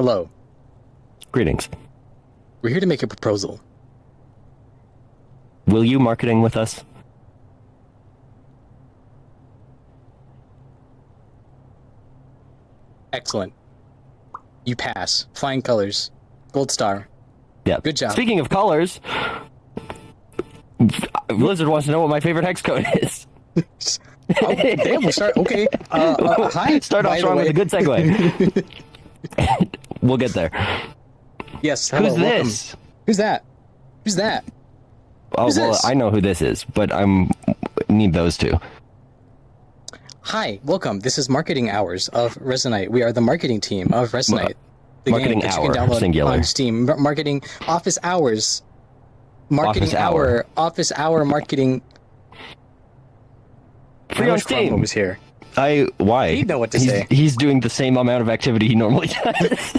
Hello. Greetings. We're here to make a proposal. Will you marketing with us? Excellent. You pass. Flying colors. Gold star. Yeah. Good job. Speaking of colors, Blizzard wants to know what my favorite hex code is. Oh, damn, we'll start. Okay. Hi. Start off strong with a good segue. We'll get there. Yes. Hello, Who's welcome. this? Who's that? Who's that? Oh, Who's well, this? I know who this is, but need those two. Hi. Welcome. This is Marketing Hours of Resonite. We are the marketing team of Resonite. The Marketing game that you can Hour, download singular. on Steam. Marketing Office Hours. Marketing Office Hour. Office Hour Marketing. Free I on wish Chroma Steam. was here. Why? He'd know what to say. He's doing the same amount of activity he normally does.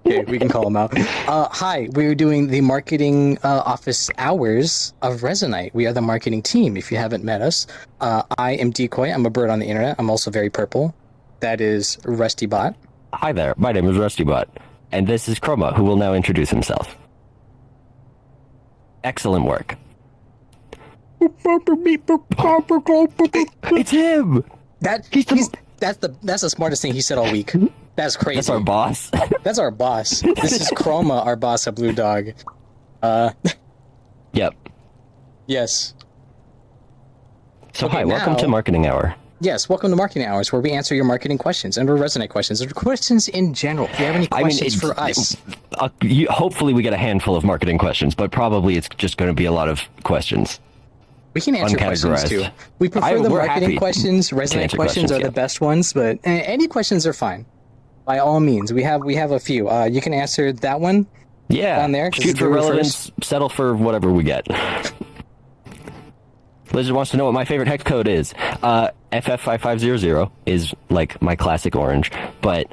Okay, we can call him out. Hi, we're doing the marketing office hours of Resonite. We are the marketing team. If you haven't met us, I am Decoy. I'm a bird on the internet. I'm also very purple. That is RustyBot. Hi there, my name is RustyBot, and this is Chroma, who will now introduce himself. Excellent work. It's him! That's the smartest thing he said all week. That's crazy. That's our boss. That's our boss. This is Chroma, our boss at Blue Dog. Yep. Yes. So Okay, hi, welcome now- to Marketing Hour. Yes, welcome to Marketing Hours, where we answer your marketing questions and or Resonate questions, or questions in general. If you have any questions for us. Hopefully we get a handful of marketing questions, but probably it's just going to be a lot of questions. We can answer questions Uncategorized. too. We prefer the we're marketing happy questions. to Resonate answer questions are questions, the best ones, but any questions are fine. By all means, we have a few. You can answer that one. Yeah, Down there, 'cause shoot it's for the relevance, settle for whatever we get. Blizzard wants to know what my favorite hex code is. FF5500 is like my classic orange, but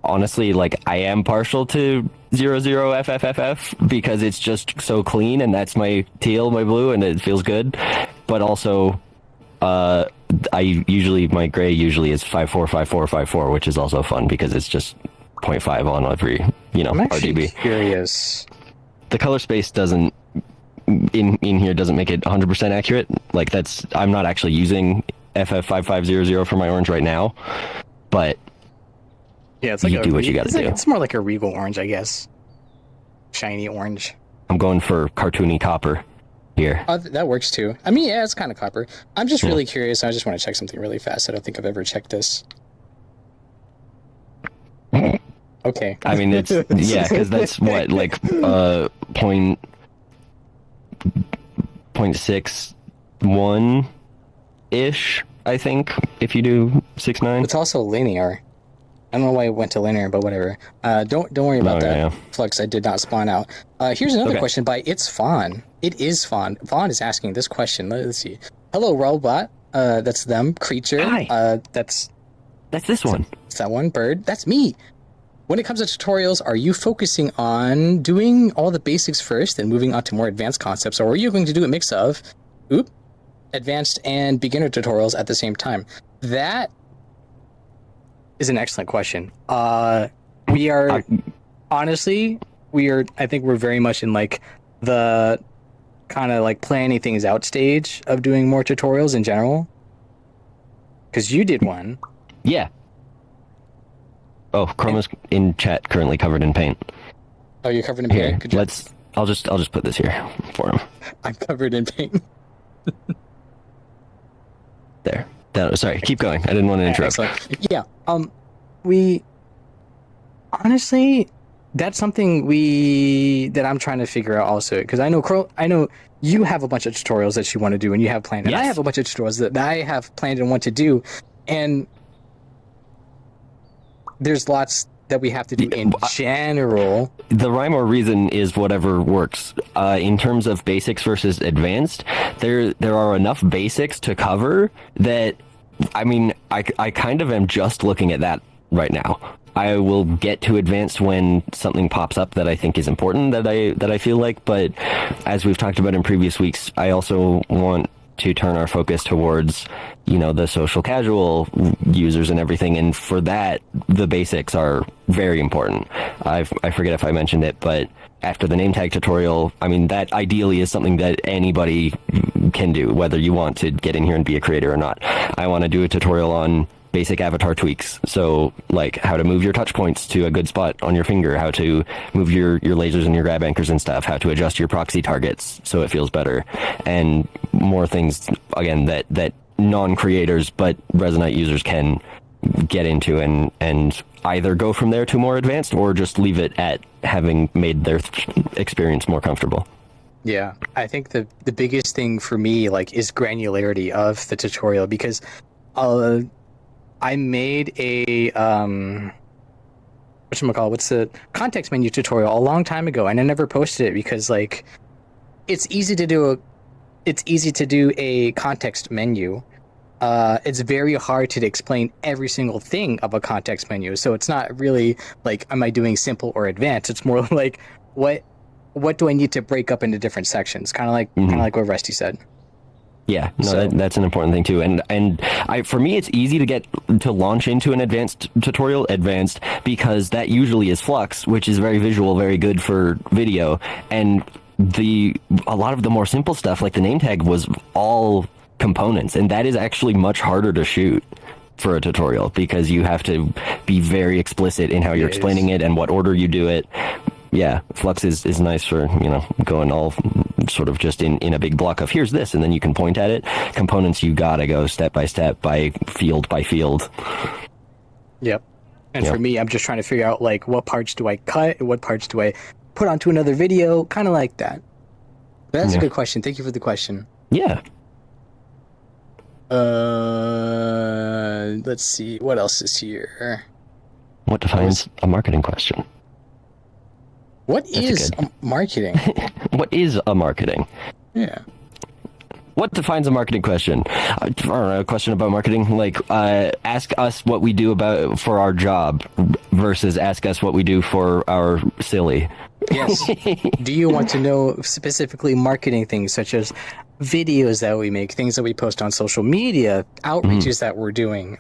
honestly, like I am partial to 00FFFF because it's just so clean, and that's my teal, my blue, and it feels good. But also, my gray usually is 545454, which is also fun because it's just 0.5 on every, I'm actually RGB. curious. The color space doesn't in here doesn't make it 100% accurate. Like I'm not actually using FF5500 for my orange right now, but Yeah, it's like you do what you gotta do. It's more like a regal orange, I guess. Shiny orange. I'm going for cartoony copper here. That works too. I mean, yeah, it's kind of copper. I'm just really curious. I just want to check something really fast. I don't think I've ever checked this. Okay. I mean, it's because that's what point 0.61 ish. I think if you do 6.9. It's also linear. I don't know why it went to linear, but whatever. Don't worry about that. Yeah. Flux, I did not spawn out. Here's another Okay. question by It's Fawn. It is Fawn. Fawn is asking this question. Let's see. Hello, robot. That's them. Creature. Hi. That's That's this one. that one. Bird. That's me. When it comes to tutorials, are you focusing on doing all the basics first and moving on to more advanced concepts, or are you going to do a mix of advanced and beginner tutorials at the same time? That is an excellent question. We are honestly, I think we're very much in like the kind of like planning things out stage of doing more tutorials in general. Because you did one. Yeah. Oh, Chroma's in chat, currently covered in paint. Oh, you're covered in Here, paint. Good job. I'll just put this here for him. I'm covered in paint. There. Sorry, keep going. I didn't want to interrupt. Excellent. Yeah. We honestly, that's something that I'm trying to figure out also, because I know you have a bunch of tutorials that you want to do and you have planned, and I Yes. have a bunch of tutorials that I have planned and want to do, and there's lots that we have to do in general. The rhyme or reason is whatever works. In terms of basics versus advanced, there are enough basics to cover that, I mean, I kind of am just looking at that right now. I will get to advanced when something pops up that I think is important, that I feel like, but as we've talked about in previous weeks, I also want to turn our focus towards, the social casual users and everything. And for that, the basics are very important. I forget if I mentioned it, but after the name tag tutorial, I mean, that ideally is something that anybody can do, whether you want to get in here and be a creator or not. I want to do a tutorial on basic avatar tweaks. So like how to move your touch points to a good spot on your finger, how to move your lasers and your grab anchors and stuff, how to adjust your proxy targets so it feels better, and more things, again, that non-creators but Resonite users can get into and either go from there to more advanced or just leave it at having made their experience more comfortable. Yeah, I think the biggest thing for me like is granularity of the tutorial, because I made a what's the context menu tutorial a long time ago, and I never posted it because like it's easy to do a context menu. It's very hard to explain every single thing of a context menu, so it's not really like am I doing simple or advanced. It's more like what do I need to break up into different sections, kind of like what Rusty said. Yeah, no, that's an important thing too. And for me, it's easy to get to launch into an advanced tutorial, because that usually is Flux, which is very visual, very good for video. And a lot of the more simple stuff, like the name tag, was all components, and that is actually much harder to shoot for a tutorial because you have to be very explicit in how you're explaining it and what order you do it. Yeah, Flux is nice for, going all sort of just in a big block of here's this, and then you can point at it. Components, you gotta go step by step, by field. Yep. And for me, I'm just trying to figure out like what parts do I cut, what parts do I put onto another video, kind of like that. But that's a good question. Thank you for the question. Yeah. Let's see. What else is here? What defines a marketing question? What is marketing? What is a marketing? Yeah. What defines a marketing question? I don't know, a question about marketing, like ask us what we do for our job versus ask us what we do for our silly. Yes. Do you want to know specifically marketing things such as videos that we make, things that we post on social media, outreaches that we're doing,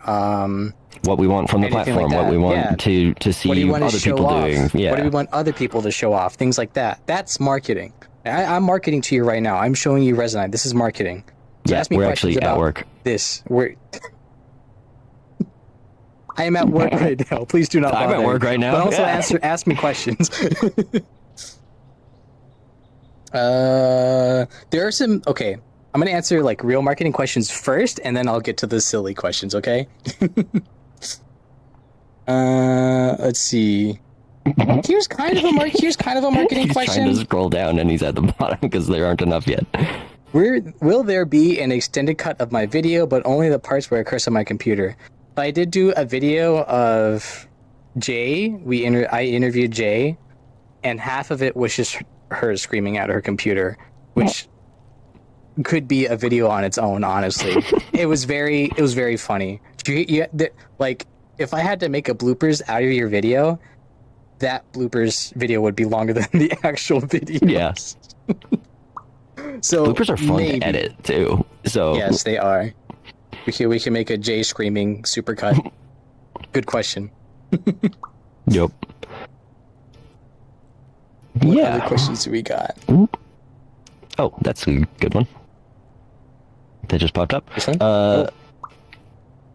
what we want from the platform, what we want to see other people doing. Yeah. What do we want other people to show off? Things like that. That's marketing. I'm marketing to you right now. I'm showing you Resonite. This is marketing. So ask me we're questions actually about at work. This. I am at work right now. Please do not bother. I'm at work right now. But also ask me questions. There are some... Okay. I'm going to answer like real marketing questions first, and then I'll get to the silly questions, okay? Let's see. Here's kind of a marketing question. He's trying to scroll down, and he's at the bottom because there aren't enough yet. Will there be an extended cut of my video, but only the parts where I curse on my computer? I did do a video of Jay. I interviewed Jay, and half of it was just her screaming at her computer, which could be a video on its own. Honestly, it was very funny. Like if I had to make a bloopers out of your video, that bloopers video would be longer than the actual video. Yes. So bloopers are fun to edit too. So yes, they are. We can make a Jay screaming supercut. Good question. Yep. What other questions do we got? Oh, that's a good one. That just popped up. This one?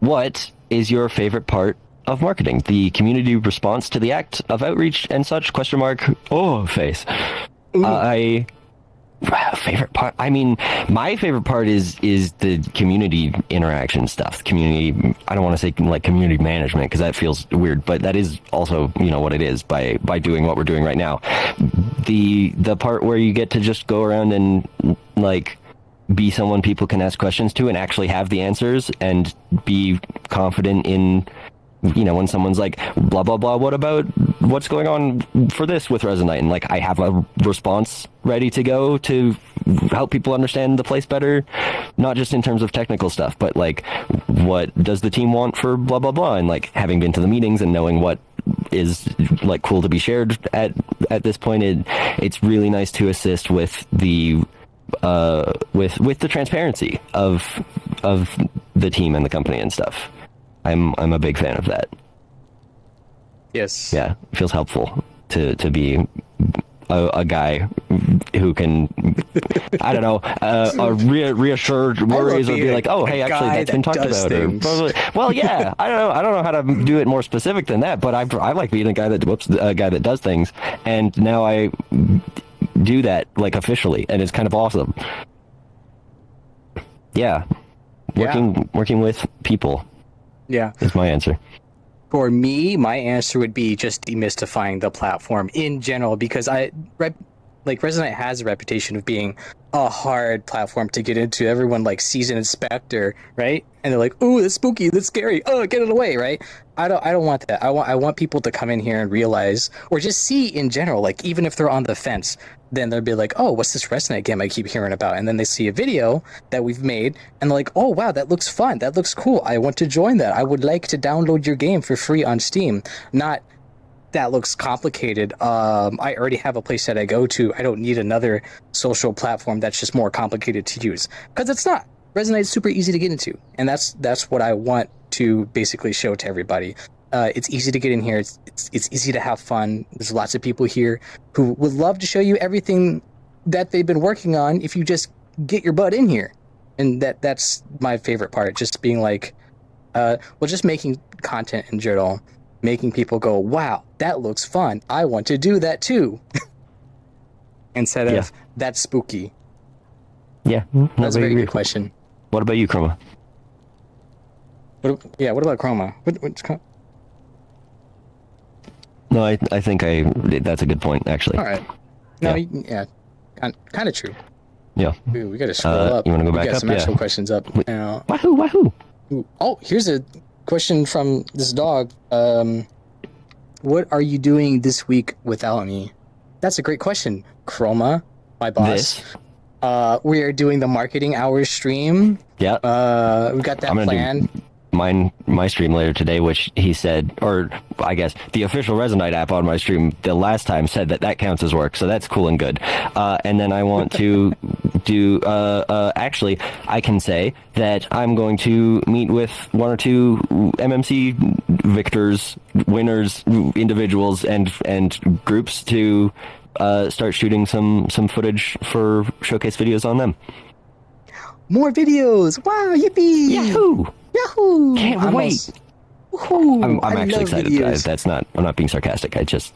What is your favorite part of marketing? The community response to the act of outreach and such? Question mark. Oh, face. Favorite part. I mean, my favorite part is the community interaction stuff. Community. I don't want to say like community management because that feels weird, but that is also what it is by doing what we're doing right now. The part where you get to just go around and like be someone people can ask questions to and actually have the answers and be confident in. When someone's like, blah, blah, blah, what about what's going on for this with Resonite? And like, I have a response ready to go to help people understand the place better, not just in terms of technical stuff, but like, what does the team want for blah, blah, blah? And like, having been to the meetings and knowing what is like cool to be shared at this point, it's really nice to assist with the with the transparency of the team and the company and stuff. I'm a big fan of that. Yes. Yeah, it feels helpful to be a guy who can, I don't know, reassure worries or be like, oh, hey, actually, that's been talked about. Well, yeah, I don't know how to do it more specific than that, but I like being a guy that does things, and now I do that like officially, and it's kind of awesome. Yeah, working with people. Yeah, is my answer. For me, my answer would be just demystifying the platform in general, because Resonite has a reputation of being a hard platform to get into. Everyone like sees an inspector, right? And they're like, "Ooh, that's spooky, that's scary. Oh, get it away!" Right? I don't want that. I want people to come in here and realize, or just see in general, like even if they're on the fence, then they'll be like, "Oh, what's this Resonite game I keep hearing about?" And then they see a video that we've made, and they're like, "Oh, wow, that looks fun. That looks cool. I want to join that. I would like to download your game for free on Steam." Not that looks complicated. I already have a place that I go to. I don't need another social platform that's just more complicated to use, because it's not. Resonite's super easy to get into, and that's what I want to basically show to everybody. It's easy to get in here. It's easy to have fun. There's lots of people here who would love to show you everything that they've been working on if you just get your butt in here. And that's my favorite part, just being like, just making content in general, making people go, wow, that looks fun. I want to do that too. Instead of, that's spooky. Yeah. That's a very good question. What about you, Chroma? What about Chroma? No, I think that's a good point, actually. All right. No, yeah, kind of true. Yeah. Ooh, we got to scroll up. You want to go back up? We got some actual questions up now. Wahoo! Ooh, oh, here's a question from this dog. What are you doing this week without me? That's a great question, Chroma, my boss. We are doing the marketing hours stream. Yeah. We got that planned. My stream later today, which he said, or I guess the official Resonite app on my stream the last time said that counts as work, so that's cool and good. And then I want to do, actually, I can say that I'm going to meet with one or two MMC victors, winners, individuals, and groups to start shooting some footage for showcase videos on them. More videos! Wow, yippee! Yahoo! Yahoo! Can't wait. I'm actually excited, guys. I'm not being sarcastic. I just,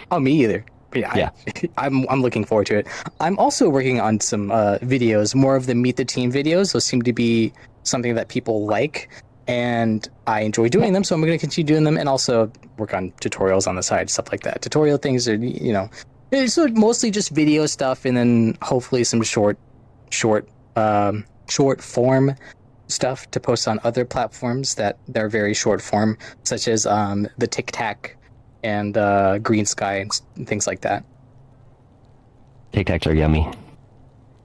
Oh, me either. Yeah. I'm looking forward to it. I'm also working on some videos, more of the Meet the Team videos. Those seem to be something that people like, and I enjoy doing them, so I'm going to continue doing them, and also work on tutorials on the side, stuff like that. Tutorial things are, it's mostly just video stuff, and then hopefully some short form stuff to post on other platforms that they're very short form, such as the Tic Tac and Green Sky and things like that. Tic Tacs are yummy.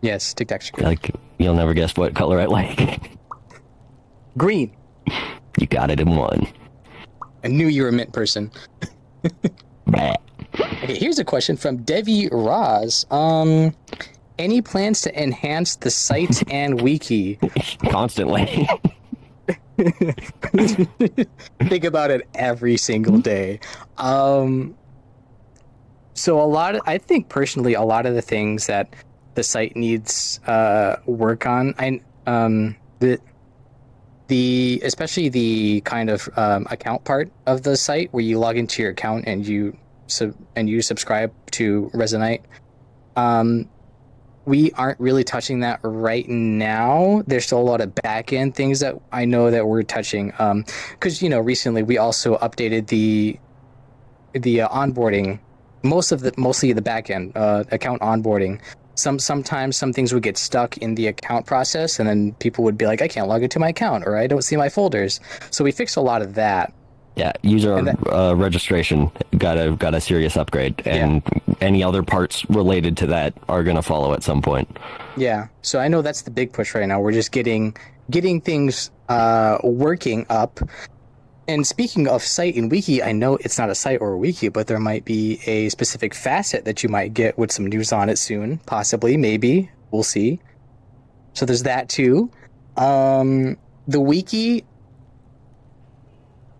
Yes, Tic Tacs are good. Like, you'll never guess what color I like. Green. You got it in one. I knew you were a mint person. Okay, here's a question from Devi Roz. Any plans to enhance the site and wiki? Constantly. Think about it every single day. So I think personally, a lot of the things that the site needs work on, especially the kind of account part of the site where you log into your account and you subscribe to Resonite. We aren't really touching that right now. There's still a lot of back-end things that I know that we're touching. Because, recently we also updated the onboarding, mostly the back-end account onboarding. Sometimes some things would get stuck in the account process, and then people would be like, I can't log into my account, or I don't see my folders. So we fixed a lot of that. Yeah, user registration got a serious upgrade, and any other parts related to that are going to follow at some point. Yeah, so I know that's the big push right now. We're just getting things working up. And speaking of site and wiki, I know it's not a site or a wiki, but there might be a specific facet that you might get with some news on it soon, possibly, maybe. we'll see. So there's that too. The wiki.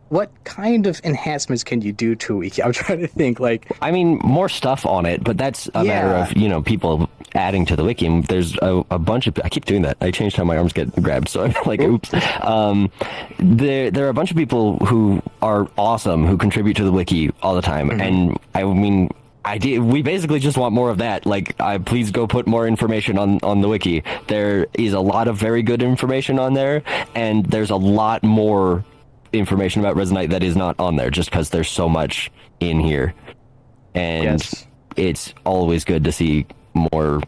What kind of enhancements can you do to a wiki? I'm trying to think. Like, I mean, more stuff on it, but that's a matter of people adding to the wiki. And there's a bunch of. I keep doing that. I changed how my arms get grabbed, so I'm like, oops. There are a bunch of people who are awesome who contribute to the wiki all the time, and I mean. We basically just want more of that. Like, please go put more information on the wiki. There is a lot of very good information on there, and there's a lot more information about Resonite that is not on there just because there's so much in here. And it's always good to see more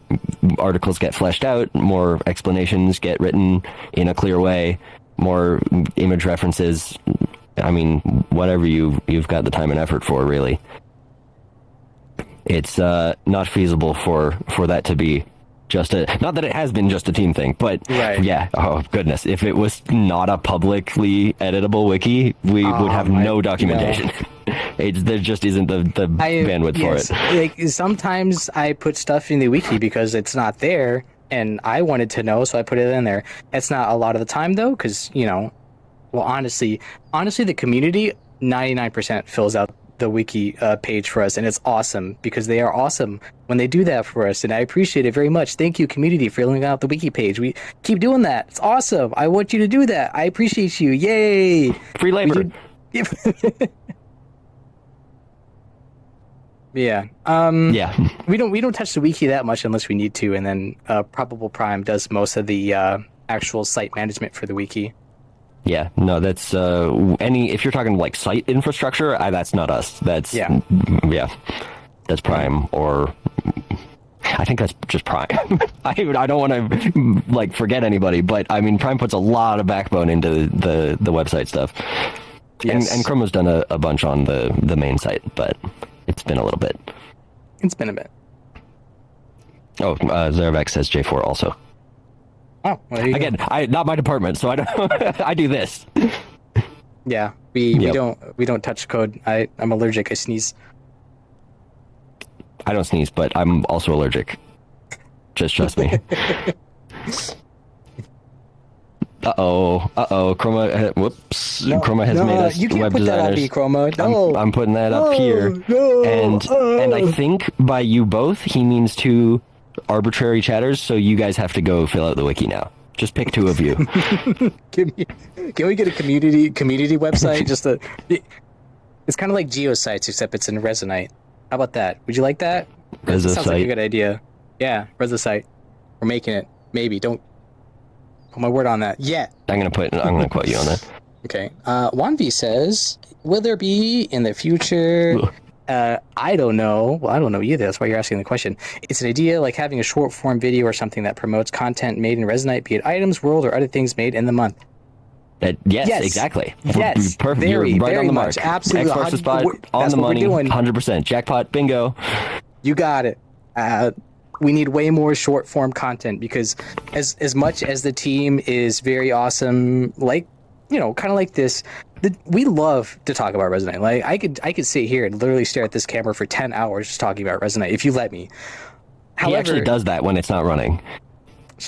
articles get fleshed out, more explanations get written in a clear way, more image references. I mean, whatever you've got the time and effort for, really. It's not feasible for that to be just not that it has been just a team thing, but yeah, oh goodness, if it was not a publicly editable wiki, we would have no documentation. There just isn't the bandwidth for it. Like, sometimes I put stuff in the wiki because it's not there and I wanted to know, so I put it in there. It's not a lot of the time though, because well, honestly the community 99% fills out the wiki page for us, and it's awesome because they are awesome when they do that for us, and I appreciate it very much. Thank you, community, for filling out the wiki page. We keep doing that. It's awesome. I want you to do that. I appreciate you. Yay! Free labor. Yeah. Yeah. We don't touch the wiki that much unless we need to, and then Probable Prime does most of the actual site management for the wiki. Yeah, no, that's if you're talking like site infrastructure, that's not us. That's that's Prime, or I think that's just Prime. I don't want to like forget anybody, but I mean, Prime puts a lot of backbone into the website stuff. Yes. And Chroma's done a bunch on the main site, but it's been a little bit. It's been a bit. Oh, Zaravac says J4 also. Oh, well, again, not my department, so I don't. I do this. Yeah, we don't touch code. I'm allergic. I sneeze. I don't sneeze, but I'm also allergic. Just trust me. Uh-oh. Chroma. Whoops. No, Chroma has made us you can't web put designers. That on me, Chroma. No. I'm putting that up here. No. And I think by you both, he means two arbitrary chatters, so you guys have to go fill out the wiki now. Just pick two of you. Can we get a community website? It's kind of like Geosites, except it's in Resonite. How about that? Would you like that? Resonite. Sounds like a good idea. Yeah, Resonite. We're making it. Maybe. Don't put my word on that. Yeah. I'm gonna quote you on that. Okay. Wanvi says, will there be in the future? I don't know. Well, I don't know either. That's why you're asking the question. It's an idea like having a short form video or something that promotes content made in Resonite, be it items, world, or other things made in the month. Yes, exactly. Yes, perfect. You're right on the mark. Absolutely. X spot on the money. 100%. Jackpot. Bingo. You got it. We need way more short form content because as much as the team is very awesome, like, kind of like this, we love to talk about Resonite. Like, I could sit here and literally stare at this camera for 10 hours just talking about Resonite if you let me. However, he actually does that when it's not running.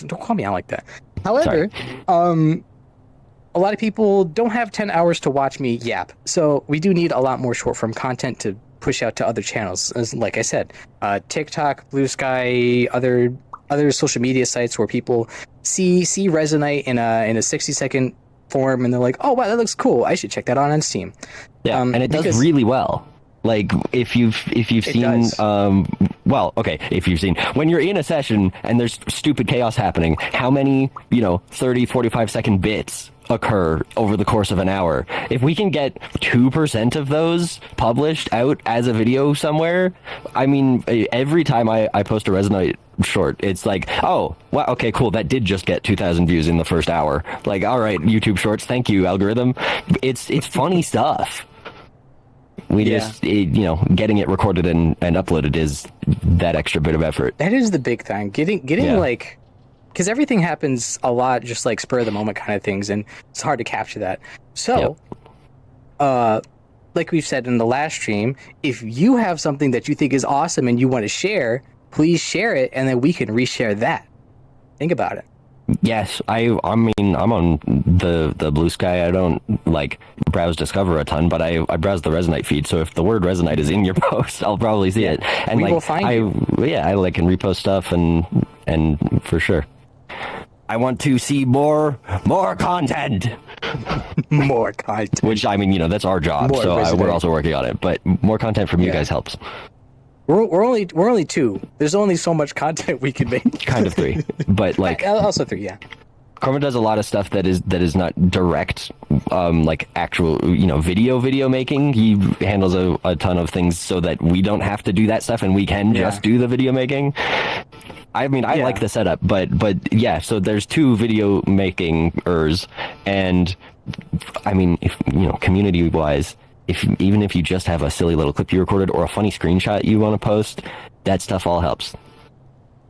Don't call me out like that. However, a lot of people don't have 10 hours to watch me yap. So we do need a lot more short form content to push out to other channels. As like I said, TikTok, Blue Sky, other social media sites where people see Resonite in a 60-second form and they're like, oh wow, that looks cool, I should check that out on Steam. Yeah, and it does really well. Like, if you've seen, if you've seen, when you're in a session and there's stupid chaos happening, how many 30, 45-second bits occur over the course of an hour? If we can get 2% of those published out as a video somewhere, I mean, every time I post a Resonite short, it's like, oh, wow, okay, cool, that did just get 2,000 views in the first hour. Like, all right, YouTube Shorts, thank you, algorithm. It's funny stuff. We just, getting it recorded and uploaded is that extra bit of effort. That is the big thing. Getting like, because everything happens a lot just like spur of the moment kind of things, and it's hard to capture that. So, like we've said in the last stream, if you have something that you think is awesome and you want to share, please share it, and then we can reshare that. Think about it. Yes, I mean, I'm on the Blue Sky. I don't like browse Discover a ton, but I browse the Resonite feed. So if the word Resonite is in your post, I'll probably see it. And we like will find I like can repost stuff and for sure. I want to see more content. More content. Which I mean, you know, that's our job. More So we're also working on it. But more content from you guys helps. We're only 2. There's only so much content we can make. Kind of 3, but like also 3. Yeah. Chroma does a lot of stuff that is not direct, like actual, you know, video making. He handles a ton of things so that we don't have to do that stuff and we can just do the video making. I mean, I like the setup, but yeah. So there's 2 video makingers, and I mean, if you know, community wise, even if you just have a silly little clip you recorded or a funny screenshot you want to post, that stuff all helps.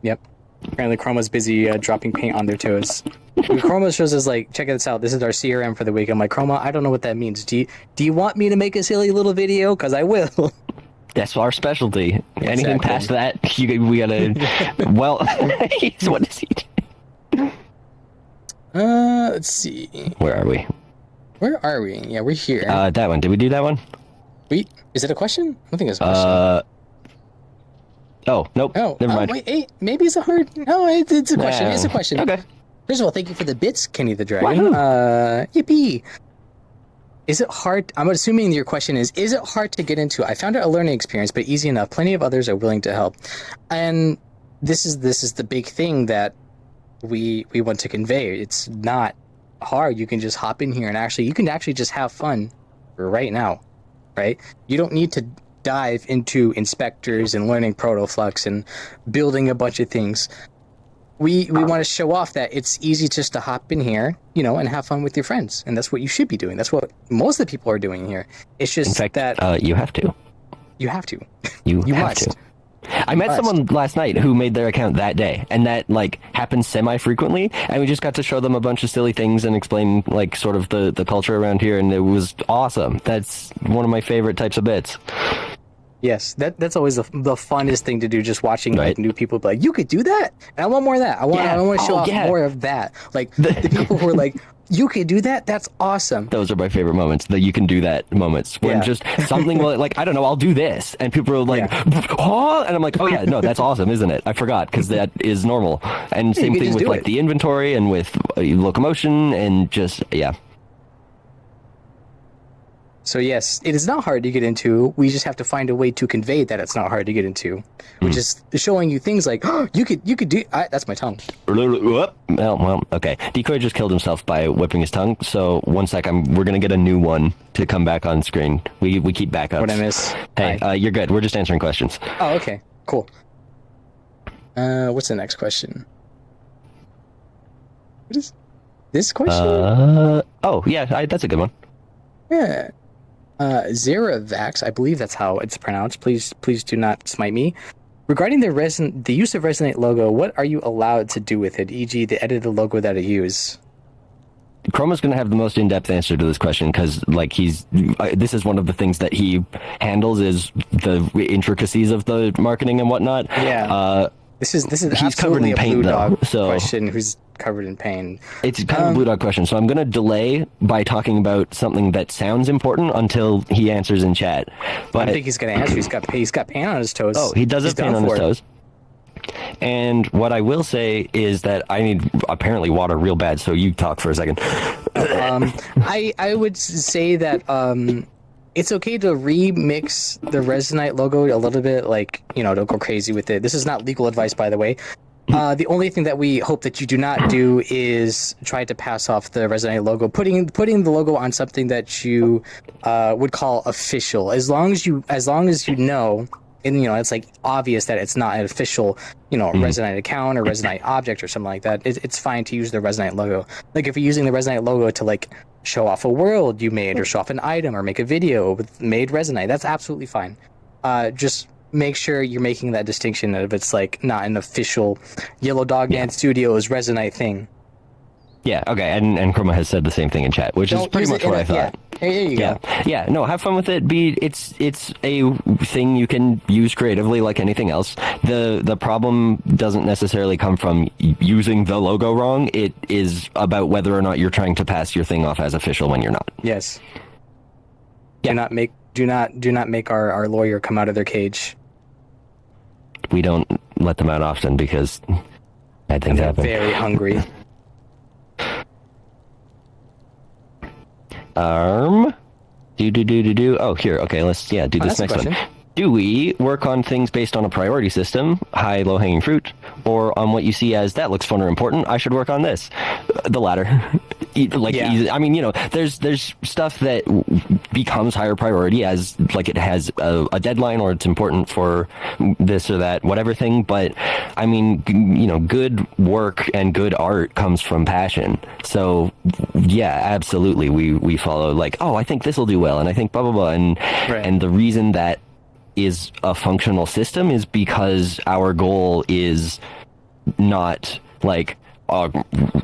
Yep. Apparently Chroma's busy dropping paint on their toes. When Chroma shows us like, check this out, this is our CRM for the week. I'm like, Chroma, I don't know what that means. Do you want me to make a silly little video? Because I will. That's our specialty. Exactly. Anything past that, we gotta. Well, what does he do? Let's see. Where are we? Where are we? Yeah, we're here. That one. Did we do that one? Wait, is it a question? I don't think it's a question. Oh, nope. Oh, never mind. Wait, hey, maybe it's a hard. No, it's a question. It's a question. Okay. First of all, thank you for the bits, Kenny the Dragon. Yippee. Is it hard? I'm assuming your question is it hard to get into? I found it a learning experience, but easy enough. Plenty of others are willing to help. And this is the big thing that we want to convey. It's not hard. You can just hop in here and you can actually just have fun right now, right? You don't need to dive into inspectors and learning protoflux and building a bunch of things. We want to show off that it's easy just to hop in here, you know, and have fun with your friends. And that's what you should be doing. That's what most of the people are doing here. It's just in fact, that you have to. You have to. You have must. to. I met someone last night who made their account that day, and that like happens semi-frequently, and we just got to show them a bunch of silly things and explain like sort of the culture around here, and it was awesome. That's one of my favorite types of bits. Yes, that's always the funnest thing to do. Just watching like new people be like, you could do that, and I want more of that. I want to show off more of that. Like the people who are like, you could do that. That's awesome. Those are my favorite moments. The you can do that moments when just something like I don't know, I'll do this, and people are like, oh, and I'm like, oh yeah, no, that's awesome, isn't it? I forgot because that is normal. And same thing with like the inventory and with locomotion and just So yes, it is not hard to get into. We just have to find a way to convey that it's not hard to get into, which is showing you things like, oh, you could do. That's my tongue. Well, okay. Decoy just killed himself by whipping his tongue. So 1 sec, we're gonna get a new one to come back on screen. We keep backups. What I miss? Hey, you're good. We're just answering questions. Oh, okay, cool. What's the next question? What is this question? Oh yeah, that's a good one. Yeah. Zeravax, I believe that's how it's pronounced. Please do not smite me. Regarding the use of Resonate logo, what are you allowed to do with it? E.g., the edited logo that I use. Chroma's going to have the most in-depth answer to this question because, like, this is one of the things that he handles is the intricacies of the marketing and whatnot. Yeah. This is he's covered in paint, though. So question who's covered in pain. It's kind of a Blue Dog question, so I'm going to delay by talking about something that sounds important until he answers in chat. But I think he's going to answer. He's got paint on his toes. Oh, he does have paint on his toes. And what I will say is that I need apparently water real bad, so you talk for a second. I would say that it's okay to remix the Resonite logo a little bit, like, you know, don't go crazy with it. This is not legal advice, by the way. The only thing that we hope that you do not do is try to pass off the Resonite logo, putting the logo on something that you would call official. As long as you know, and you know, it's like obvious that it's not an official, you know, Resonite account or Resonite object or something like that. It's fine to use the Resonite logo. Like if you're using the Resonite logo to like show off a world you made or show off an item or make a video with made Resonite, that's absolutely fine. Just make sure you're making that distinction if it's like not an official Yellow Dog Dance Studios Resonite thing. Yeah, okay, and Chroma has said the same thing in chat, which is pretty much what I thought. Hey, there you Yeah, go. yeah. No, have fun with it. It's a thing you can use creatively, like anything else. The problem doesn't necessarily come from using the logo wrong. It is about whether or not you're trying to pass your thing off as official when you're not. Yes. Yeah. Do not make our lawyer come out of their cage. We don't let them out often because bad things They're happen. very hungry. Do. Oh, here. Okay, let's do this that's a next one. question. Do we work on things based on a priority system, high low hanging fruit, or on what you see as that looks fun or important? I should work on this. The latter. I mean, there's stuff that becomes higher priority as like it has a deadline or it's important for this or that, whatever thing. But I mean, good work and good art comes from passion. So yeah, absolutely. We follow like, oh, I think this will do well. And I think blah, blah, blah. And the reason that is a functional system is because our goal is not like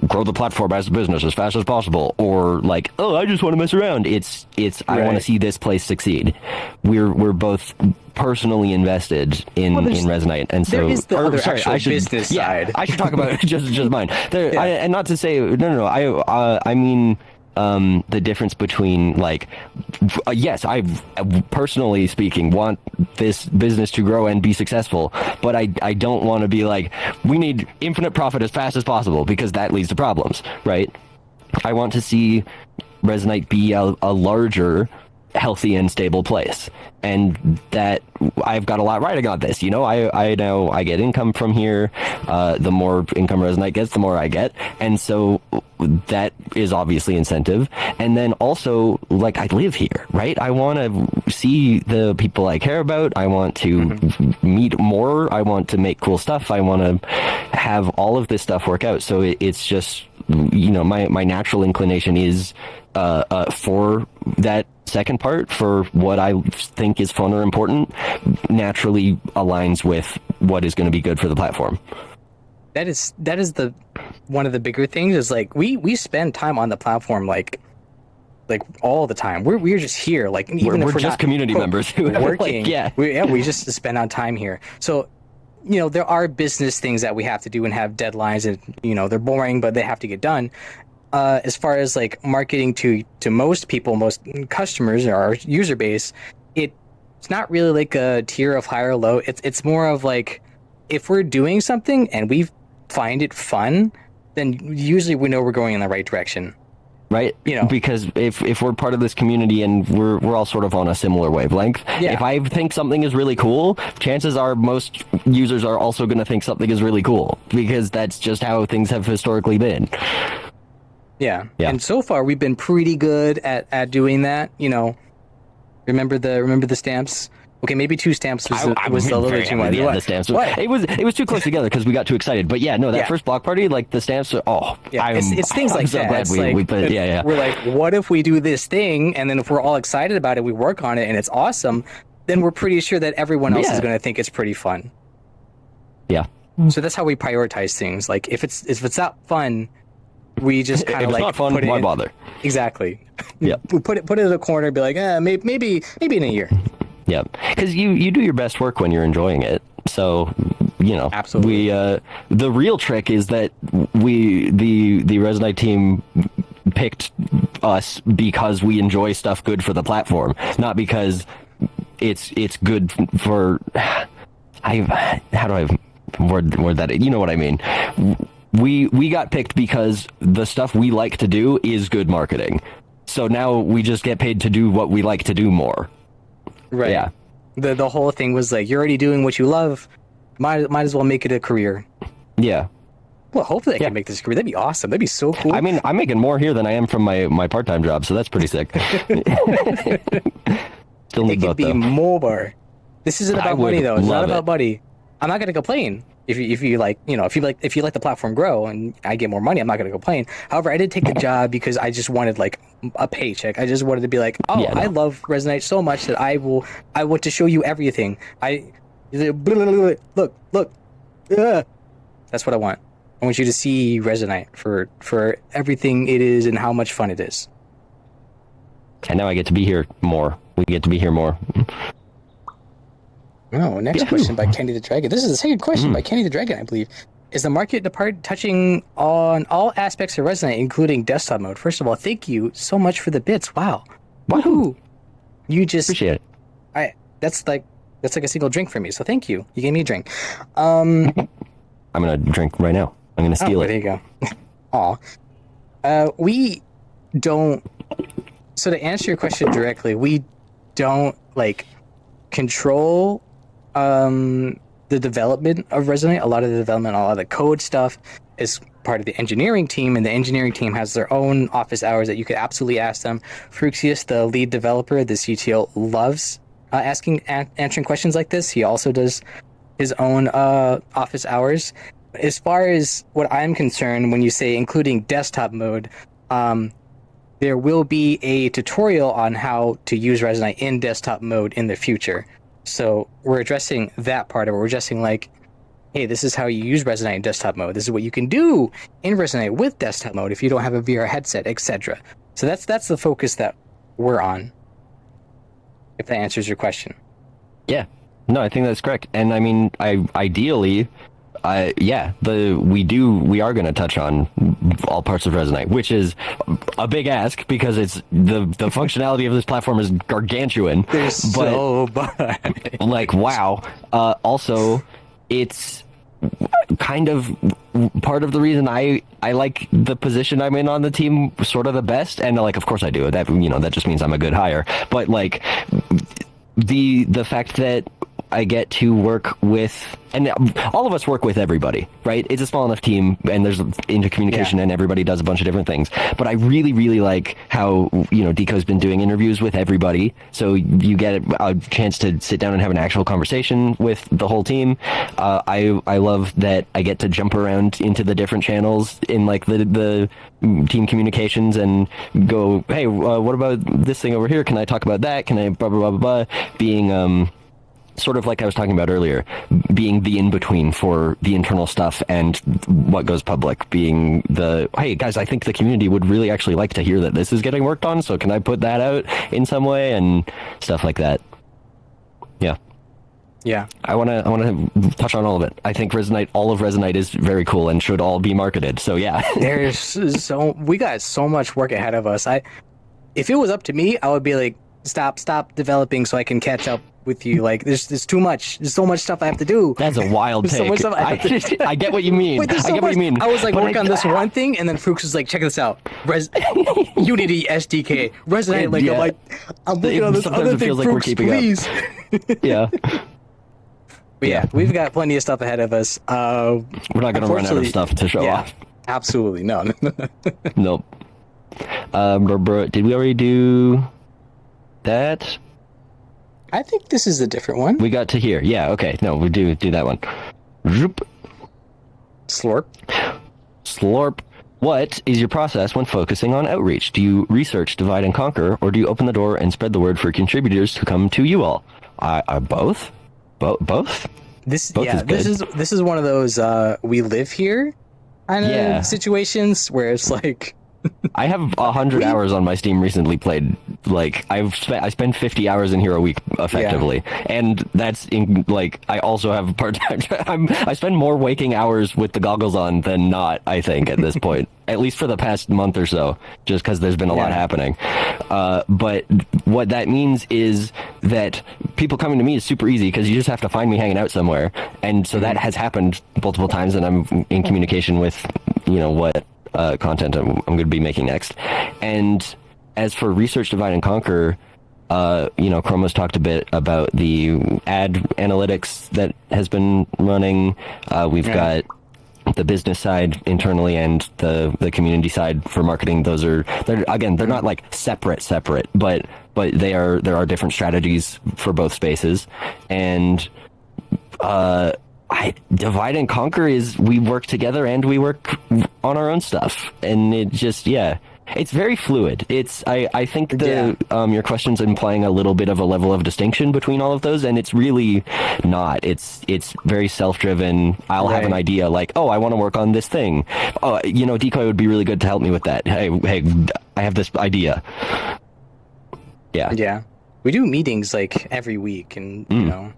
grow the platform as a business as fast as possible, or like, oh, I just want to mess around. It's I want to see this place succeed. We're both personally invested in Resonite, and so there is the other actual business side. I should talk about just mine. And not to say no. I mean. The difference between like, yes, I personally speaking want this business to grow and be successful, but I don't want to be like, we need infinite profit as fast as possible because that leads to problems, right? I want to see Resonite be a larger, healthy and stable place, and that I've got a lot riding on this. I know I get income from here. The more income Resonite gets, the more I get, and so that is obviously incentive. And then also, like, I live here, right? I want to see the people I care about. I want to meet more. I want to make cool stuff. I want to have all of this stuff work out. So it's just, my natural inclination is for that second part, for what I think is fun or important, naturally aligns with what is going to be good for the platform. That is the one of the bigger things is like we spend time on the platform like all the time. We're just here, like even if we're just not community members who are working. like, we just spend on time here. So there are business things that we have to do and have deadlines, and they're boring, but they have to get done. As far as like marketing to most people, most customers or our user base, it's not really like a tier of high or low. It's more of like, if we're doing something and we find it fun, then usually we know we're going in the right direction. Right? Because if we're part of this community and we're all sort of on a similar wavelength, if I think something is really cool, chances are most users are also going to think something is really cool, because that's just how things have historically been. Yeah. And so far we've been pretty good at doing that. Remember the stamps? Okay, maybe 2 stamps was a little bit too much. Yeah, the stamps. It was too close together because we got too excited. But that first block party, like the stamps. It's things like I'm so that. glad it's we put it. We're like, what if we do this thing, and then if we're all excited about it, we work on it, and it's awesome. Then we're pretty sure that everyone else is going to think it's pretty fun. Yeah. So that's how we prioritize things. Like if it's not fun, we just kind of like, not fun, why bother? Exactly. Yeah. We put it in a corner and be like, maybe in a year. Yeah, because you do your best work when you're enjoying it. So, absolutely. The real trick is that the Resonite team picked us because we enjoy stuff good for the platform, not because it's good for. How do I word that? You know what I mean. We got picked because the stuff we like to do is good marketing. So now we just get paid to do what we like to do more. Right. Yeah. The whole thing was like, you're already doing what you love. Might as well make it a career. Yeah. Well, hopefully I can make this career. That'd be awesome. That'd be so cool. I mean, I'm making more here than I am from my part-time job, so that's pretty sick. Still need it could both, be though. more. This isn't about money, though. It's not about money. I'm not gonna complain. If you like the platform grow and I get more money, I'm not going to complain. However, I did take the job because I just wanted like a paycheck. I just wanted to be like, I love Resonite so much that I want to show you everything. Look. That's what I want. I want you to see Resonite for everything it is and how much fun it is. And now I get to be here more. We get to be here more. Oh, next question by Kenny the Dragon. This is the second question by Kenny the Dragon, I believe. Is the market touching on all aspects of Resonite, including desktop mode? First of all, thank you so much for the bits. Wow. Woohoo. You just Appreciate it. That's like a single drink for me, so thank you. You gave me a drink. I'm gonna drink right now. I'm gonna steal it. There you go. We don't. So to answer your question directly, we don't control the development of Resonite. A lot of the development, a lot of the code stuff is part of the engineering team, and the engineering team has their own office hours that you could absolutely ask them. Fruxius, the lead developer, the CTO, loves answering questions like this. He also does his own office hours. As far as what I'm concerned, when you say including desktop mode, there will be a tutorial on how to use Resonite in desktop mode in the future. So we're addressing that part of it. We're addressing hey, this is how you use Resonite in desktop mode. This is what you can do in Resonite with desktop mode if you don't have a VR headset, etc. So that's the focus that we're on, if that answers your question. Yeah. No, I think that's correct. And I mean, ideally, we are going to touch on all parts of Resonite, which is a big ask because it's the functionality of this platform is gargantuan. There's so much. Wow. Also, it's kind of part of the reason I like the position I'm in on the team sort of the best. And of course I do. That, that just means I'm a good hire. But the fact that I get to work with, and all of us work with everybody, right? It's a small enough team, and there's intercommunication, and everybody does a bunch of different things. But I really, really like how, Deco's been doing interviews with everybody, so you get a chance to sit down and have an actual conversation with the whole team. I love that I get to jump around into the different channels in the team communications and go, hey, what about this thing over here? Can I talk about that? Can I blah, blah, blah, blah, blah, being, sort of like I was talking about earlier, being the in-between for the internal stuff and what goes public, being hey guys, I think the community would really actually like to hear that this is getting worked on, so can I put that out in some way, and stuff like that. Yeah. I want to touch on all of it. I think all of Resonite is very cool and should all be marketed. So yeah. We got so much work ahead of us. If it was up to me, I would be stop developing so I can catch up with you. There's too much. There's so much stuff I have to do. That's a wild take. So much stuff I get what you mean. Wait, I get what you mean. I was work on this one thing, and then Fuchs was check this out. Unity SDK. Resonate. I'm working on this other thing, Fuchs, please. Yeah. But yeah, we've got plenty of stuff ahead of us. We're not going to run out of stuff to show off. Absolutely. No. Nope. Did we already do that? I think this is a different one. We got to here. Yeah, okay. No, we do that one. Zoop. Slorp. What is your process when focusing on outreach? Do you research, divide, and conquer, or do you open the door and spread the word for contributors to come to you all? Both? Both? This is one of those we live here kind of situations where it's I have 100 hours on my Steam recently played. I spend 50 hours in here a week effectively, and that's in I also have part-time. I spend more waking hours with the goggles on than not, I think, at this point. At least for the past month or so, just because there's been a lot happening. But what that means is that people coming to me is super easy because you just have to find me hanging out somewhere, and so that has happened multiple times, and I'm in communication with what content I'm going to be making next. And as for research, divide, and conquer, Chroma's talked a bit about the ad analytics that has been running. We've got the business side internally and the community side for marketing. They're not separate, but there are different strategies for both spaces. And divide and conquer is we work together and we work on our own stuff, and it just it's very fluid. I think your question's implying a little bit of a level of distinction between all of those, and it's really not. It's very self-driven. I'll have an idea I want to work on this thing. Decoy would be really good to help me with that. Hey, I have this idea. Yeah. Yeah. We do meetings like every week, and you know,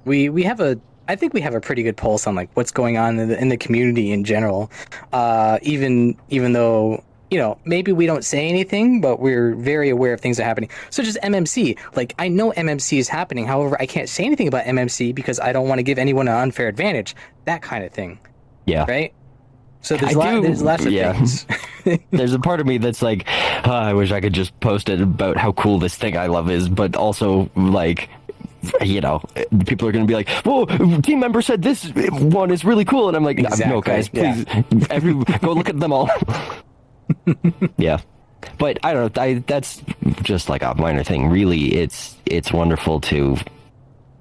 we have I think we have a pretty good pulse on like what's going on in the community in general. Even though, you know, maybe we don't say anything, but we're very aware of things that are happening. Such as MMC. Like, I know MMC is happening. However, I can't say anything about MMC because I don't want to give anyone an unfair advantage. That kind of thing. Yeah. Right? So there's lots of things. There's a part of me that's like, I wish I could just post it about how cool this thing I love is, but also, like, you know, people are going to be like, whoa, team member said this one is really cool. And I'm like, Exactly. no, guys, please, go look at them all. Yeah. But I don't know, that's just like a minor thing. Really, it's wonderful to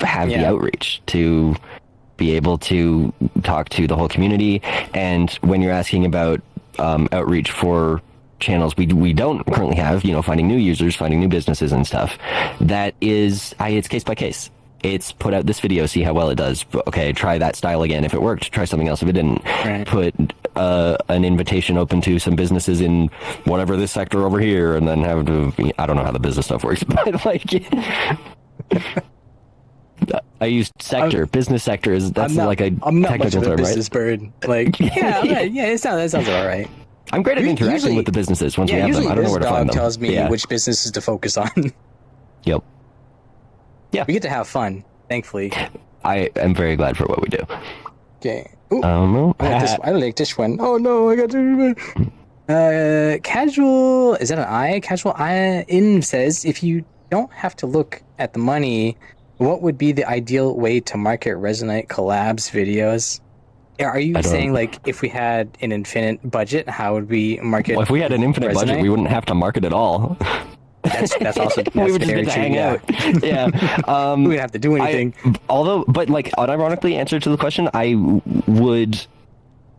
have the outreach, to be able to talk to the whole community. And when you're asking about outreach for channels we don't currently have, you know, finding new users, finding new businesses and stuff, that is, it's case by case. It's put out this video, see how well it does. Okay, try that style again. If it worked, try something else if it didn't. Right. Put an invitation open to some businesses in whatever this sector over here, and then have to, I don't know how the business stuff works, but like, I used sector. Business sector that's like a technical term, business right? Bird. Like, that sounds all right. I'm great at interacting with the businesses once we have them. I don't know where to find them. Tells me which businesses to focus on. Yep. Yeah. We get to have fun, thankfully. I am very glad for what we do. Okay. I like this one. Oh no, I got to. Casual. Is that an I? Casual I in says, if you don't have to look at the money, what would be the ideal way to market Resonite collabs videos? Are you saying, like, if we had an infinite budget, how would we market? Well, if we had an infinite Resonite? budget, we wouldn't have to market at all. That's also we would just get to hang out. Yeah. We wouldn't have to do anything. But like, unironically, answer to the question, I would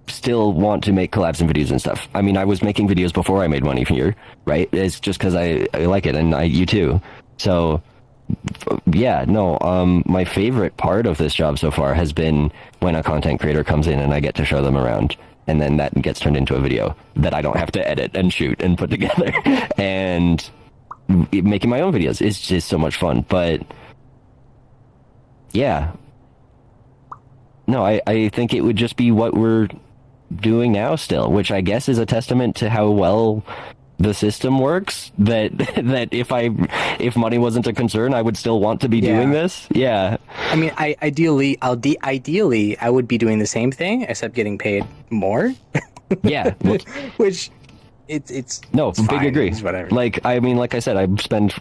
still want to make collabs and videos and stuff. I mean, I was making videos before I made money here, right? It's just because I like it, and you too. So, yeah, no, my favorite part of this job so far has been when a content creator comes in and I get to show them around, and then that gets turned into a video that I don't have to edit and shoot and put together. And making my own videos is just so much fun. But yeah, no, I think it would just be what we're doing now still, which I guess is a testament to how well the system works, that if money wasn't a concern, I would still want to be doing this. Yeah. I mean, ideally I would be doing the same thing except getting paid more. Yeah. Which it's big fine. agree. It's whatever. Like, I mean, like I said, I spend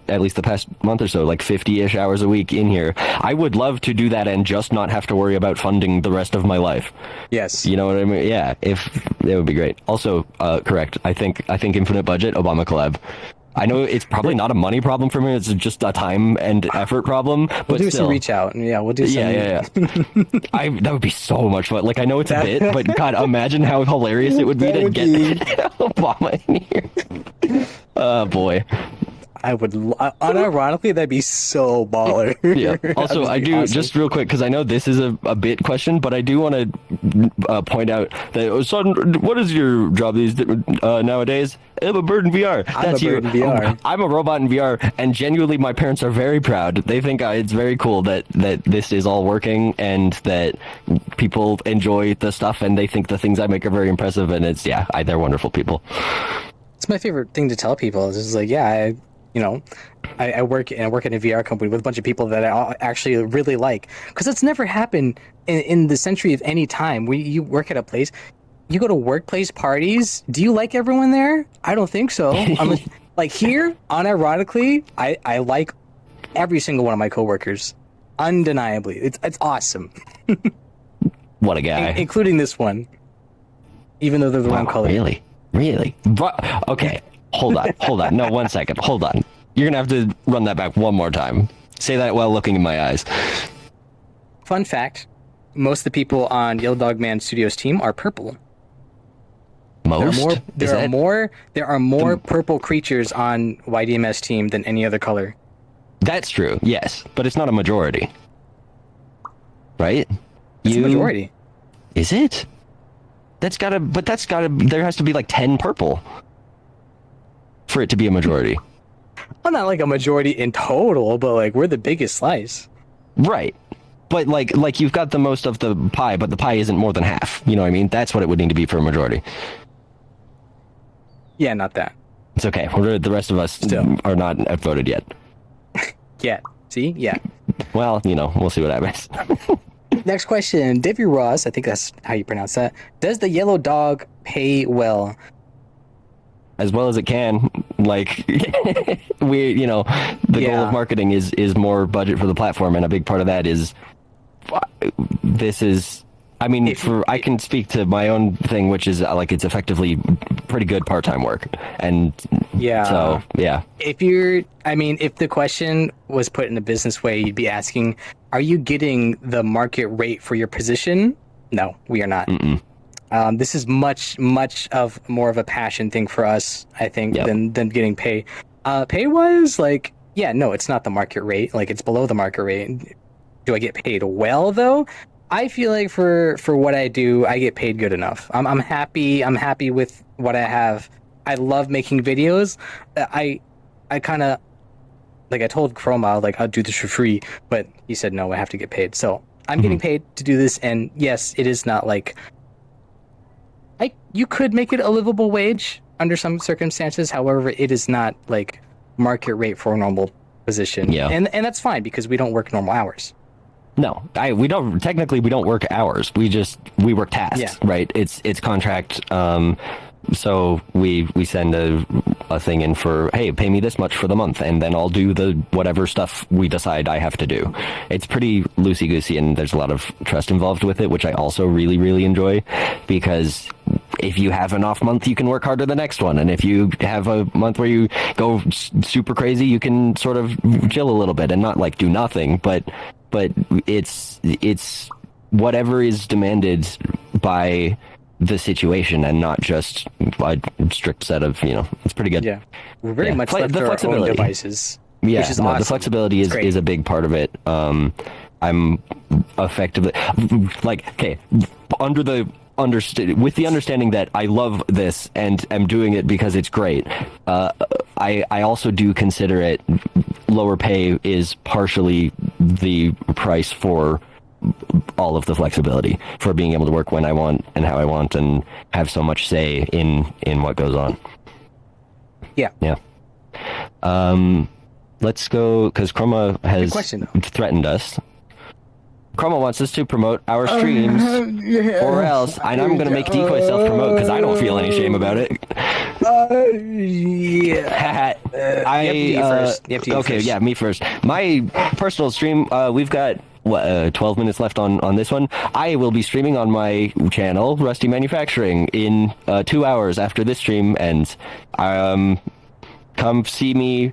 at least the past month or so like 50-ish hours a week in here. I would love to do that and just not have to worry about funding the rest of my life. Yes. You know what I mean? Yeah, if it would be great. Also, correct. I think infinite budget, Obama collab. I know it's probably not a money problem for me. It's just a time and effort problem. But we'll do still, some reach out. Yeah, we'll do some. Yeah. That would be so much fun. Like, I know it's a bit, but God, imagine how hilarious it would be to get Obama in here. Oh boy. I would, unironically, that'd be so baller. Yeah. Also, I do, awesome. Just real quick, because I know this is a bit question, but I do want to point out that, son, what is your job these nowadays? I'm a bird in VR. That's you. I'm a robot in VR, and genuinely, my parents are very proud. They think it's very cool that this is all working, and that people enjoy the stuff, and they think the things I make are very impressive, and it's, they're wonderful people. It's my favorite thing to tell people. It's just like, I work in a VR company with a bunch of people that I actually really like, because it's never happened in the century of any time. You work at a place, you go to workplace parties. Do you like everyone there? I don't think so. Like here, unironically, I like every single one of my coworkers, undeniably. It's awesome. What a guy, including this one, even though they're the wrong color. Really? Okay. Hold on. No, 1 second. Hold on. You're going to have to run that back one more time. Say that while looking in my eyes. Fun fact, most of the people on Yellow Dog Man Studios team are purple. Most? There are more purple creatures on YDMS team than any other color. That's true, yes. But it's not a majority. Right? It's a majority. Is it? There has to be like 10 purple for it to be a majority. Well, not like a majority in total, but like we're the biggest slice. Right. But like you've got the most of the pie, but the pie isn't more than half. You know what I mean? That's what it would need to be for a majority. Yeah, not that. It's okay. The rest of us Still. are not outvoted yet. Yeah. See? Yeah. Well, we'll see what happens. Next question. Davy Ross, I think that's how you pronounce that. Does the yellow dog pay well? As well as it can. Like the goal of marketing is more budget for the platform, and a big part of that is I can speak to my own thing, which is like it's effectively pretty good part-time work. And so if the question was put in a business way, you'd be asking, are you getting the market rate for your position? No, we are not. This is much of more of a passion thing for us, I think, than getting paid. Pay wise, no, it's not the market rate. Like, it's below the market rate. Do I get paid well though? I feel like for what I do, I get paid good enough. I'm happy. I'm happy with what I have. I love making videos. I kind of, like, I told Chroma, like, I'll do this for free, but he said no, I have to get paid. So I'm getting paid to do this, and yes, it is not like you could make it a livable wage under some circumstances. However, it is not like market rate for a normal position. Yeah, and that's fine because we don't work normal hours. No, we don't work hours. We work tasks, right? It's contract. So we send a thing in for, hey, pay me this much for the month, and then I'll do the whatever stuff we decide I have to do. It's pretty loosey-goosey, and there's a lot of trust involved with it, which I also really, really enjoy, because if you have an off month, you can work harder the next one, and if you have a month where you go super crazy, you can sort of chill a little bit and not like do nothing, but it's whatever is demanded by the situation and not just a strict set of, it's pretty good. Yeah. We're very much left to our own devices. Yeah, which is awesome. The flexibility is a big part of it. I'm effectively with the understanding that I love this and am doing it because it's great. I also do consider it lower pay is partially the price for all of the flexibility, for being able to work when I want and how I want and have so much say in what goes on. Yeah. Let's go, because Chroma has threatened us. Chroma wants us to promote our streams, or else, and I'm going to make Decoy self-promote because I don't feel any shame about it. You have to first. Me first. My personal stream, we've got 12 minutes left on this one. I will be streaming on my channel, Rusty Manufacturing, in 2 hours after this stream ends. Come see me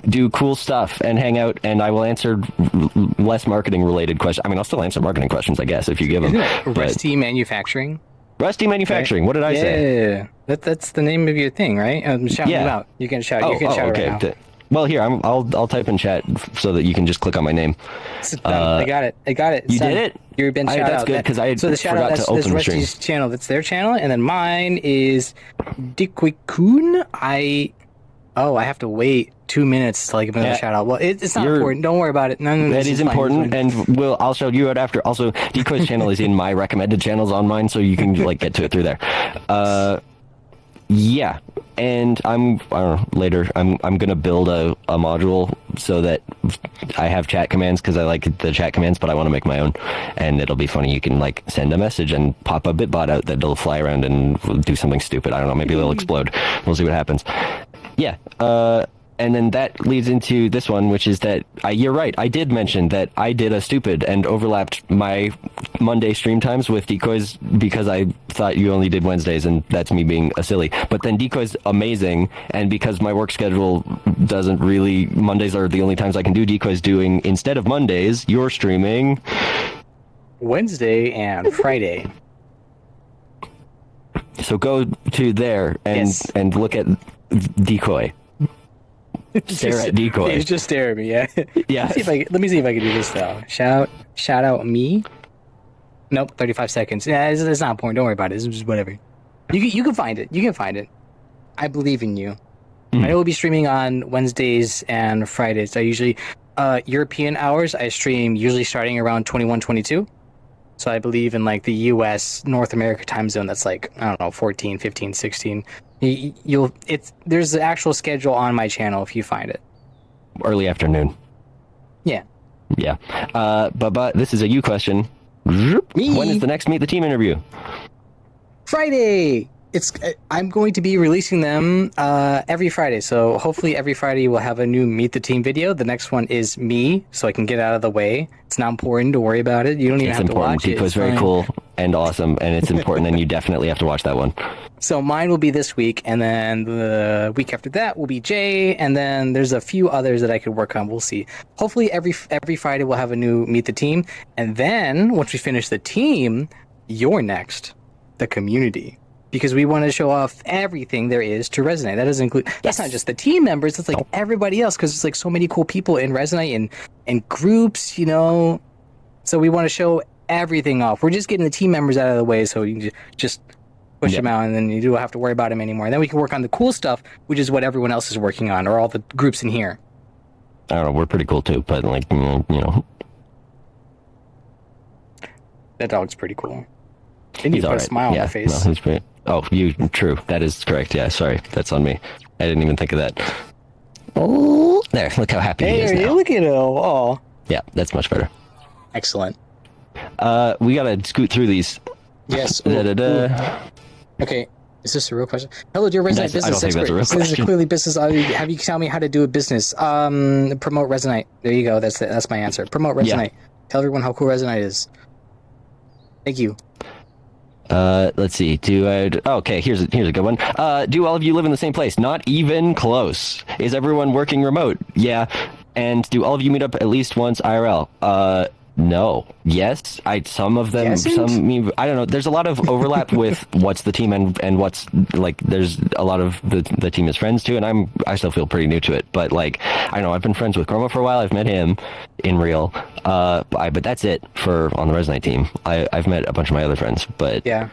do cool stuff and hang out, and I will answer less marketing related questions. I mean, I'll still answer marketing questions, I guess, if you give them. Rusty Manufacturing? Rusty Manufacturing. Right. What did I say? Yeah. That's the name of your thing, right? I'm shouting you out. You can shout. You can shout okay. Right now. Well, here, I'll type in chat so that you can just click on my name. I got it. You did it? You've been shouted out. That's good, because I forgot to open the stream. Rusty's channel. That's their channel, and then mine is Dikwikun. I have to wait 2 minutes to give another shout out. Well, it's not important. Don't worry about it. No, that is important, and I'll show you it after. Also, Decoy's channel is in my recommended channels on mine, so you can get to it through there. Yeah, and later I'm gonna build a module so that I have chat commands, because I like the chat commands, but I want to make my own, and it'll be funny. You can send a message and pop a bitbot out that'll fly around and do something stupid. I don't know. Maybe it'll explode. We'll see what happens. Yeah. And then that leads into this one, which is that you're right. I did mention that I did a stupid and overlapped my Monday stream times with Decoy's because I thought you only did Wednesdays, and that's me being a silly. But then Decoy's amazing, and because my work schedule doesn't really, Mondays are the only times I can do, Decoy's doing, instead of Mondays, you're streaming Wednesday and Friday. So go to there and look at Decoy. Stare at Decoy. He's just staring at me. Yeah. Yeah. Let me see if I can do this though. Shout out me. Nope. 35 seconds. Yeah, it's not important. Don't worry about it. It's just whatever. You can find it. You can find it. I believe in you. I know we'll be streaming on Wednesdays and Fridays. I usually, European hours, I stream usually starting around 21, 22. So I believe in like the US, North America time zone, that's like, I don't know, 14, 15, 16. There's the actual schedule on my channel if you find it. Early afternoon. Yeah. Yeah. But this is a you question. Me? When is the next Meet the Team interview? Friday. I'm going to be releasing them every Friday. So hopefully every Friday we'll have a new Meet the Team video. The next one is me, so I can get out of the way. It's not important to worry about it. You don't even have to watch it. It's very cool and awesome, and it's important, and you definitely have to watch that one. So mine will be this week, and then the week after that will be Jay, and then there's a few others that I could work on. We'll see. Hopefully every Friday we'll have a new Meet the Team, and then once we finish the team, you're next, the community. Because we want to show off everything there is to Resonite. That doesn't include. That's not just the team members. It's like everybody else. Because there's like so many cool people in Resonite and groups. So we want to show everything off. We're just getting the team members out of the way, so you can just push them out, and then you don't have to worry about them anymore. And then we can work on the cool stuff, which is what everyone else is working on, or all the groups in here. I don't know. We're pretty cool too, but like that dog's pretty cool. They need to put a smile on their face. No, he's pretty. Oh, true. That is correct. Yeah, sorry. That's on me. I didn't even think of that. Oh, there. Look how happy he is now. Look at him. Oh. Yeah, that's much better. Excellent. We gotta scoot through these. Yes. Okay. Is this a real question? Hello, dear Resonite business I don't think expert. that's a real question. This is clearly business. Have you tell me how to do a business? Promote Resonite. There you go. That's my answer. Promote Resonite. Yeah. Tell everyone how cool Resonite is. Thank you. Let's see. Okay, here's a good one. Do all of you live in the same place? Not even close. Is everyone working remote? Yeah. And do all of you meet up at least once IRL? No. Yes. Some of them. I don't know. There's a lot of overlap with what's the team and what's like. There's a lot of the team is friends too, and I still feel pretty new to it. But like, I know I've been friends with Chroma for a while. I've met him in real. But that's it on the Resonite team. I've met a bunch of my other friends, but yeah.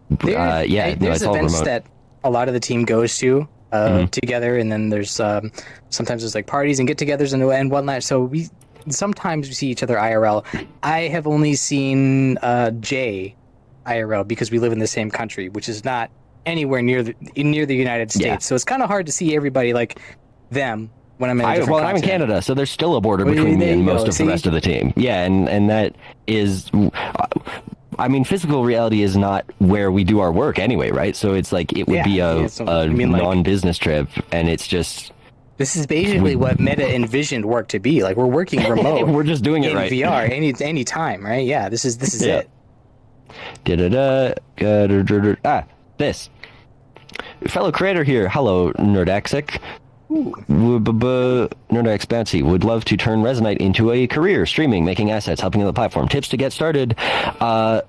There's it's all events remote. That a lot of the team goes to together, and then there's sometimes there's like parties and get-togethers and whatnot. So sometimes we see each other IRL. I have only seen Jay IRL because we live in the same country, which is not anywhere near the United States. Yeah. So it's kind of hard to see everybody like them when I'm in a different continent. I'm in Canada, so there's still a border between me and most of the rest of the team. Yeah, and that is... I mean, physical reality is not where we do our work anyway, right? So it's like it would be a non-business trip, and it's just... This is basically what Meta envisioned work to be. Like, we're working remote. We're just doing it right. In VR, any time, right? Yeah, this is it. This. Fellow creator here. Hello, Nerdaxic. Nerdax Batsy would love to turn Resonite into a career, streaming, making assets, helping on the platform. Tips to get started. I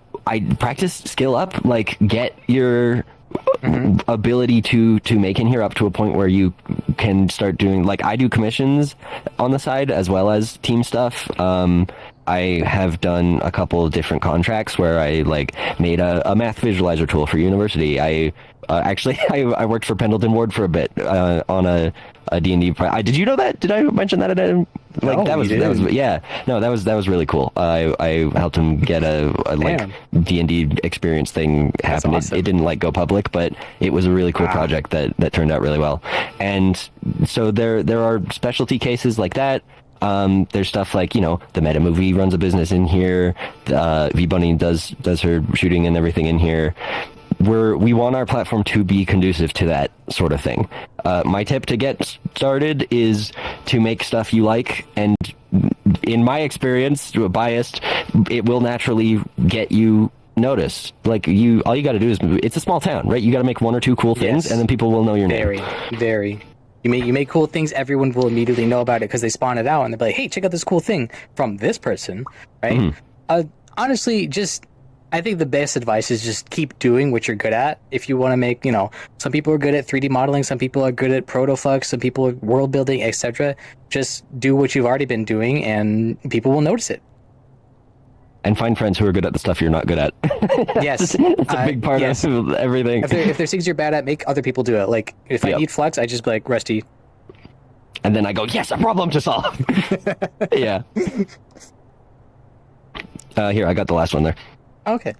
practice, skill up, like get your ability to make in here up to a point where you can start doing, like, I do commissions on the side as well as team stuff. I have done a couple of different contracts where I like made a math visualizer tool for university. I worked for Pendleton Ward for a bit on a D&D. Did you know that? Did I mention that? That was really cool. I helped him get a like D&D experience thing happen. Awesome. It didn't like go public, but it was a really cool project that turned out really well. And so there are specialty cases like that. There's stuff like, the Meta movie runs a business in here. V Bunny does her shooting and everything in here. We want our platform to be conducive to that sort of thing. My tip to get started is to make stuff you like, and in my experience, biased, it will naturally get you noticed. Like all you got to do is, it's a small town, right? You got to make one or two cool things, and then people will know your name. Very. You make cool things, everyone will immediately know about it because they spawn it out and they'll be like, hey, check out this cool thing from this person, right? Mm-hmm. Honestly, I think the best advice is just keep doing what you're good at. If you want to make, some people are good at 3D modeling, some people are good at protoflux, some people are world building, etc. Just do what you've already been doing and people will notice it. And find friends who are good at the stuff you're not good at. Yes. It's a big part of everything. If there's things you're bad at, make other people do it. Like, if I need flex, I just be like, Rusty. And then I go, yes, a problem to solve. Yeah. Here, I got the last one there. Okay.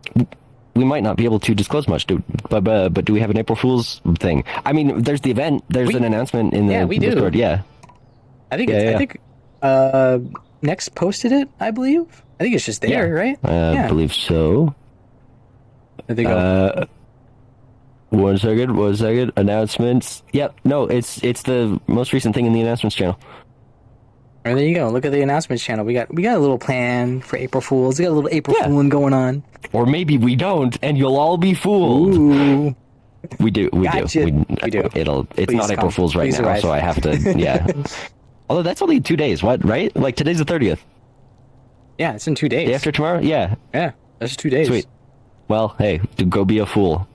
We might not be able to disclose much, but do we have an April Fool's thing? I mean, there's the event. There's an announcement in the Discord. Yeah. I think Next posted it, I believe. I think it's just there, right? I believe so. There they go. One second. Announcements. Yep. No, it's the most recent thing in the announcements channel. There you go. Look at the announcements channel. We got a little plan for April Fools. We got a little April Fooling going on. Or maybe we don't, and you'll all be fooled. Ooh. We do. We do. It's Please not April Fool's right now, so I have to. Yeah. Although that's only 2 days. What? Right? Like today's the 30th. Yeah, it's in 2 days. Day after tomorrow? Yeah. Yeah, that's 2 days. Sweet. Well, hey, go be a fool.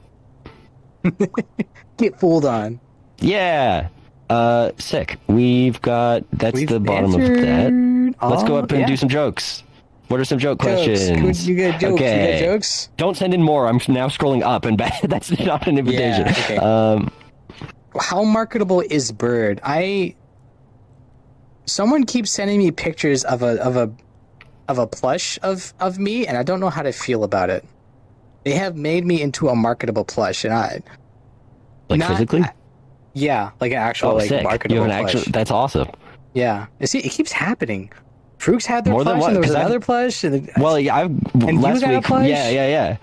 Get fooled on. Yeah. Sick. We've the bottom of that. Let's go up and do some jokes. What are some joke questions? You got jokes? Okay. You got jokes? Don't send in more. I'm now scrolling up and back. That's not an invitation. Yeah, okay. How marketable is Bird? Someone keeps sending me pictures of a plush of me, and I don't know how to feel about it. They have made me into a marketable plush, and physically? Yeah, like an actual sick. marketable You have plush. That's awesome. Yeah, see, it keeps happening. Frooks had their More plush, than one, and there was another plush. And last you got a week, plush? yeah.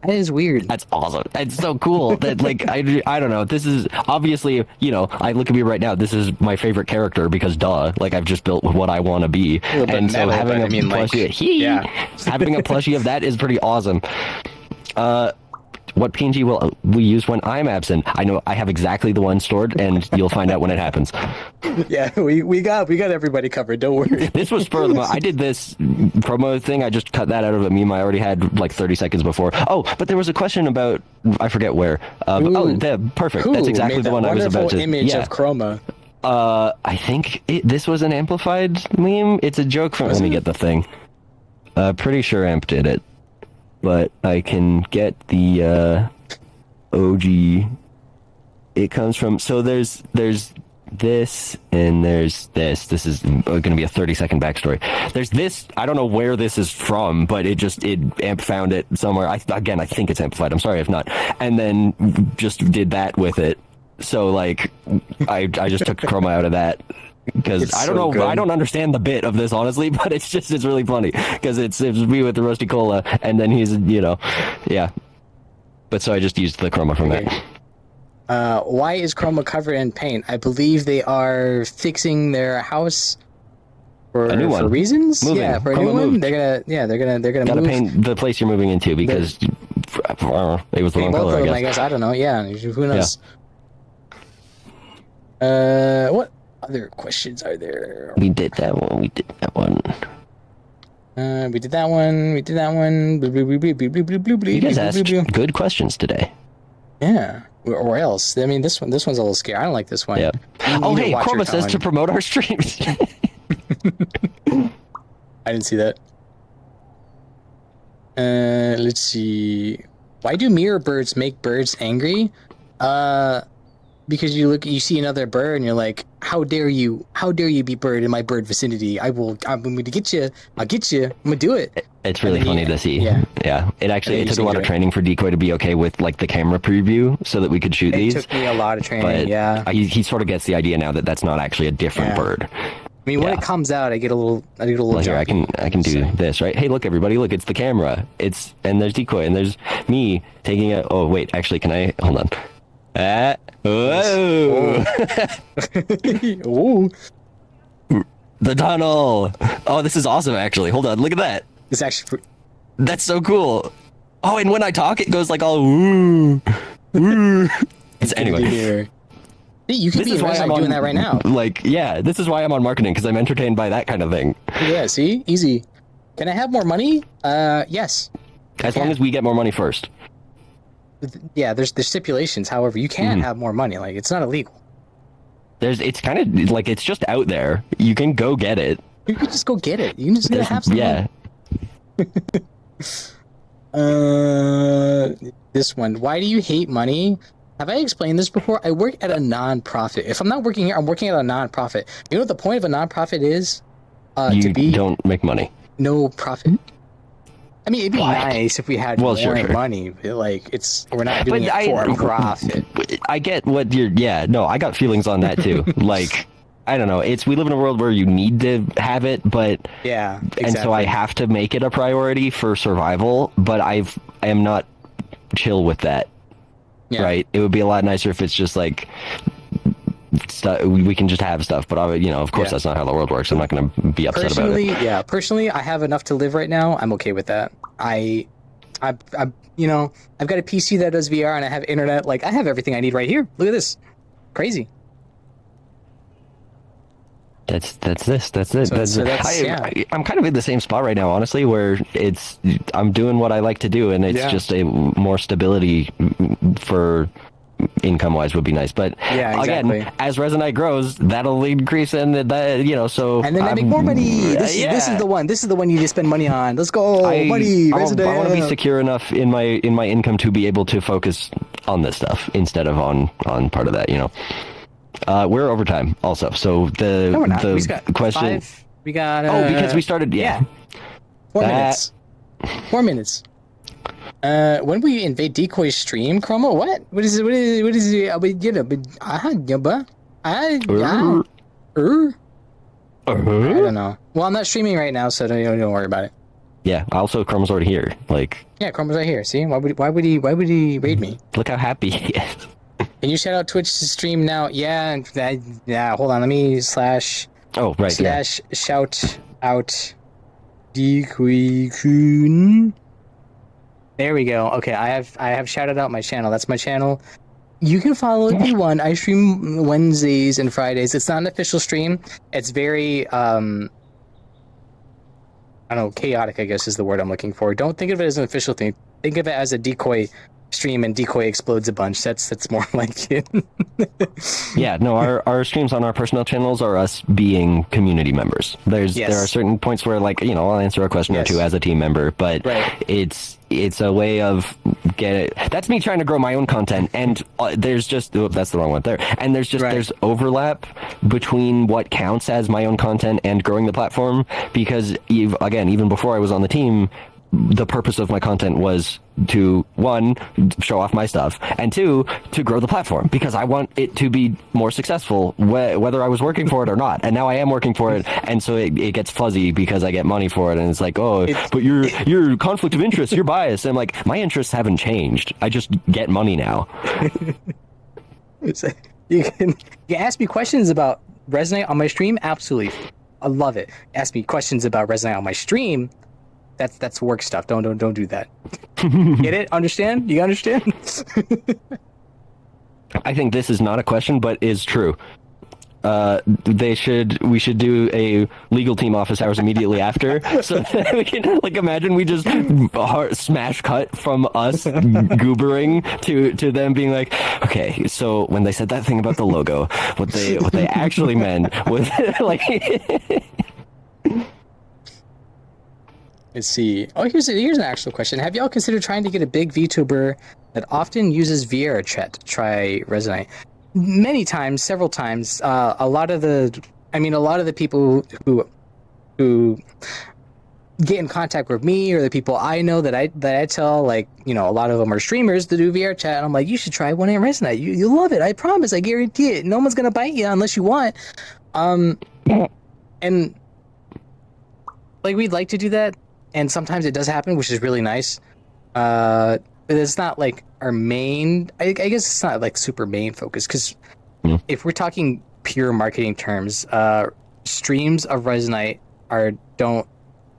That is weird. That's awesome. It's so cool. That I don't know. This is obviously, I look at me right now. This is my favorite character because I've just built what I want to be, and so having a plushie, having a plushie of that is pretty awesome. What PNG will we use when I'm absent? I know I have exactly the one stored, and you'll find out when it happens. Yeah, we got everybody covered. Don't worry. This was for the. I did this promo thing. I just cut that out of a meme I already had like 30 seconds before. Oh, but there was a question about I forget where. Perfect. That's exactly the one I was about to. Image of Chroma. I think this was an amplified meme. It's a joke from. Let me get the thing. Pretty sure Amp did it. But I can get the OG. It comes from there's this and there's this. This is going to be a 30-second backstory. There's this. I don't know where this is from, but Amp found it somewhere. I think it's amplified. I'm sorry if not. And then just did that with it. So I just took chroma out of that. Because I don't know, good. I don't understand the bit of this honestly, but it's really funny because it's me with the roasty cola, and then he's yeah. But so I just used the chroma from that. Why is Chroma covered in paint? I believe they are fixing their house for a new one. For reasons. Moving. Yeah, for a Chroma new one. moved. They're gonna move. Paint the place you're moving into because it was the wrong color. I guess I don't know. Yeah, who knows? Yeah. What other questions are there? We did that one. We did that one. You guys asked good questions today. Yeah. Or else. I mean, this one's a little scary. I don't like this one. Yeah. Oh, hey, Chroma says to promote our streams. I didn't see that. Let's see. Why do mirror birds make birds angry? Because you see another bird and you're like, how dare you be bird in my bird vicinity? I'm going to get you. I'll get you. I'm going to do it. It's really funny to see. Yeah. It took a lot of training for Decoy to be okay with the camera preview so that we could shoot these. It took me a lot of training. But he sort of gets the idea now that that's not actually a different bird. I mean, when it comes out, I get a little. Well, here, I can do this, right? Hey, look, everybody, look! It's the camera. And there's Decoy, and there's me taking a. Oh, wait, actually, can I hold on? Whoa! Ooh. The tunnel. Oh, this is awesome. Actually, hold on. Look at that. It's actually. That's so cool. Oh, and when I talk, it goes all ooh, ooh. Anyway. You could be doing that right now. This is why I'm on marketing because I'm entertained by that kind of thing. Yeah. See, easy. Can I have more money? Yes. As long as we get more money first. Yeah, there's stipulations. However, you can have more money. It's not illegal. It's kind of it's just out there. You can go get it. You can just go get it. You can just have some. Yeah. This one. Why do you hate money? Have I explained this before? I work at a non-profit. If I'm not working here, I'm working at a non-profit. You know what the point of a non-profit is? You to be don't make money. no profit. I mean, it'd be What? nice if we had more money. But like, we're not doing it for a profit. I get what you're. Yeah, no, I got feelings on that too. Like, I don't know. We live in a world where you need to have it, but yeah, exactly. And so I have to make it a priority for survival. But I am not chill with that. Yeah. Right? It would be a lot nicer if it's just like we can just have stuff. But of course, that's not how the world works. I'm not going to be upset about it. Yeah, personally, I have enough to live right now. I'm okay with that. I've got a PC that does VR, and I have internet. Like, I have everything I need right here. Look at this, crazy. That's it. I'm kind of in the same spot right now, honestly, where I'm doing what I like to do, and it's just a more stability for income wise would be nice. But again, as Resonite grows, that'll increase, and that so. And then I make more money. This is the one. This is the one you need to spend money on. Let's go, money. I want to be secure enough in my income to be able to focus on this stuff instead of on part of that. We're overtime also. So the question. We got. Because we started. Yeah. 4 minutes. 4 minutes. When we invade Decoy stream, Chromo, what? What is it? I don't know. Well, I'm not streaming right now, so don't worry about it. Yeah. Also, Chromo's already here. Yeah, Chromo's right here. See, why would he raid me? Look how happy he is. Can you shout out Twitch to stream now? Yeah. Hold on. Let me slash. Oh, right. Slash shout out Decoy-kun. There we go. Okay, I have shouted out my channel. That's my channel. You can follow if you want. I stream Wednesdays and Fridays. It's not an official stream. It's very I don't know, chaotic, I guess is the word I'm looking for. Don't think of it as an official thing. Think of it as a Decoy stream, and Decoy explodes a bunch. That's more like it. Yeah, no, our streams on our personal channels are us being community members. There are certain points where I'll answer a question or two as a team member, but it's a way of that's me trying to grow my own content, and there's just that's the wrong one there, and there's overlap between what counts as my own content and growing the platform, because even before I was on the team, the purpose of my content was to, one, show off my stuff, and two, to grow the platform, because I want it to be more successful, whether I was working for it or not. And now I am working for it, and so it gets fuzzy because I get money for it, and it's like, but you're conflict of interest, you're biased. And I'm like, my interests haven't changed. I just get money now. You can ask me questions about Resonite on my stream. Absolutely, I love it. Ask me questions about Resonite on my stream. That's work stuff. Don't do that. Get it? Understand? You understand? I think this is not a question, but is true. We should do a legal team office hours immediately after, so that we can imagine we just smash cut from us goobering to them being like, okay, so when they said that thing about the logo, what they actually meant was Let's see. Oh, here's an actual question. Have y'all considered trying to get a big VTuber that often uses VR chat to try Resonite? Many times, several times. A lot of the people who get in contact with me, or the people I know that I tell, a lot of them are streamers that do VR chat, and I'm like, you should try one at Resonite. You'll love it. I promise. I guarantee it. No one's gonna bite you unless you want. And we'd like to do that. And sometimes it does happen, which is really nice. But it's not our main. I guess it's not super main focus, because if we're talking pure marketing terms, streams of Resonite don't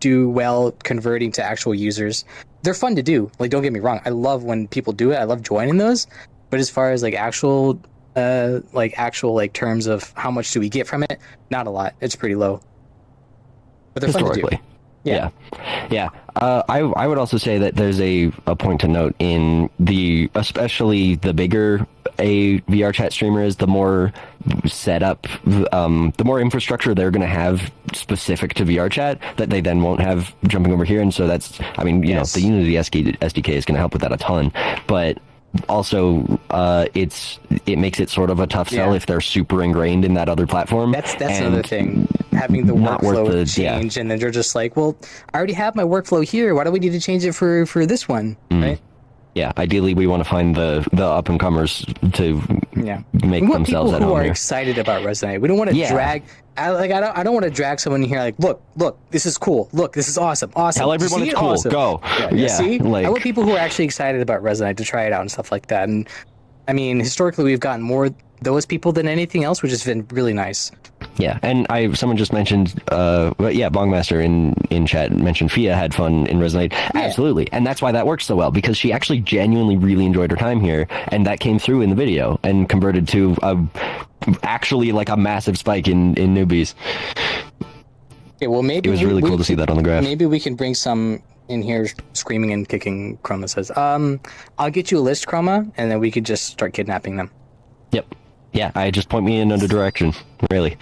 do well converting to actual users. They're fun to do. Don't get me wrong. I love when people do it. I love joining those. But as far as actual terms of how much do we get from it, not a lot. It's pretty low. But they're fun to do. Yeah. I would also say that there's a point to note in especially the bigger a VR chat streamer is, the more setup, the more infrastructure they're going to have specific to VR chat that they then won't have jumping over here. And so that's, I mean, you know, the Unity SDK is going to help with that a ton, but also it makes it sort of a tough sell if they're super ingrained in that other platform. That's another thing, having the workflow change, and then they're just like, well, I already have my workflow here, why do we need to change it for this one? Right? Yeah, ideally we want to find the up and comers to make themselves at home. People who are here. excited about Resonite. We don't want to drag. I don't want to drag someone in here like, look, this is cool. Look, this is awesome. Tell everyone it's cool. Awesome. Go. Yeah. See, I want people who are actually excited about Resonite to try it out and stuff like that. And I mean, historically, we've gotten more those people than anything else, which has been really nice. Yeah, and someone just mentioned, Bongmaster in chat mentioned Fia had fun in Resonate. Absolutely, and that's why that works so well, because she actually genuinely really enjoyed her time here, and that came through in the video and converted to actually like a massive spike in newbies. Okay, well, maybe it was really cool to see that on the graph. Maybe we can bring some in here screaming and kicking. Chroma says, I'll get you a list, Chroma, and then we could just start kidnapping them. Yep. Yeah, just point me in under direction, really.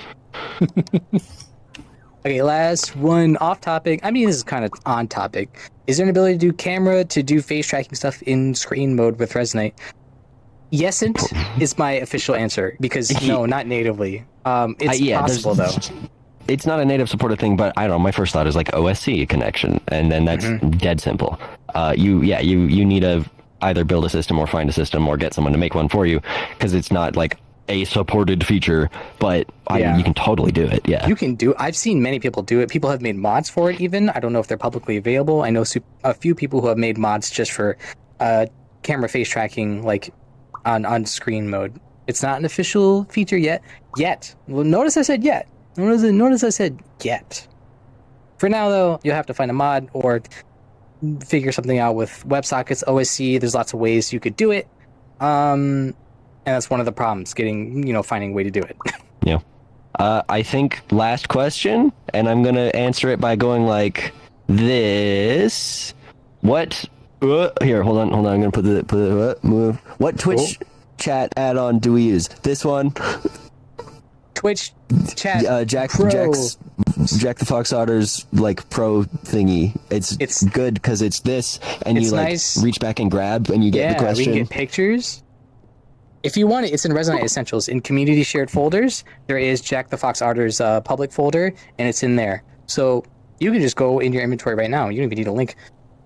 Okay, last one off topic. I mean, this is kind of on topic. Is there an ability to do camera to do face tracking stuff in screen mode with Resonate? Yesn't is my official answer, because no, not natively. It's possible though. It's not a native supported thing, but I don't know. My first thought is like OSC connection, and then that's dead simple. You need to either build a system or find a system or get someone to make one for you, because it's not like a supported feature, but you can totally do it. Yeah, you can do. I've seen many people do it. People have made mods for it. Even I don't know if they're publicly available. I know a few people who have made mods just for camera face tracking, like on screen mode. It's not an official feature yet. Well, notice I said yet. Notice I said yet. For now, though, you'll have to find a mod or figure something out with WebSockets, OSC. There's lots of ways you could do it. And that's one of the problems, finding a way to do it. Yeah. I think last question, and I'm going to answer it by going like this. What? Here, hold on. I'm going to put move. What Twitch chat add-on do we use? This one? Twitch chat Jack Pro. Jack the Fox Otter's like pro thingy. It's good because it's this, and you like nice. Reach back and grab, and you get the question. We can get pictures. If you want it, it's in Resonite Essentials. In community shared folders, there is Jack the Fox Otter's public folder, and it's in there. So you can just go in your inventory right now. You don't even need a link.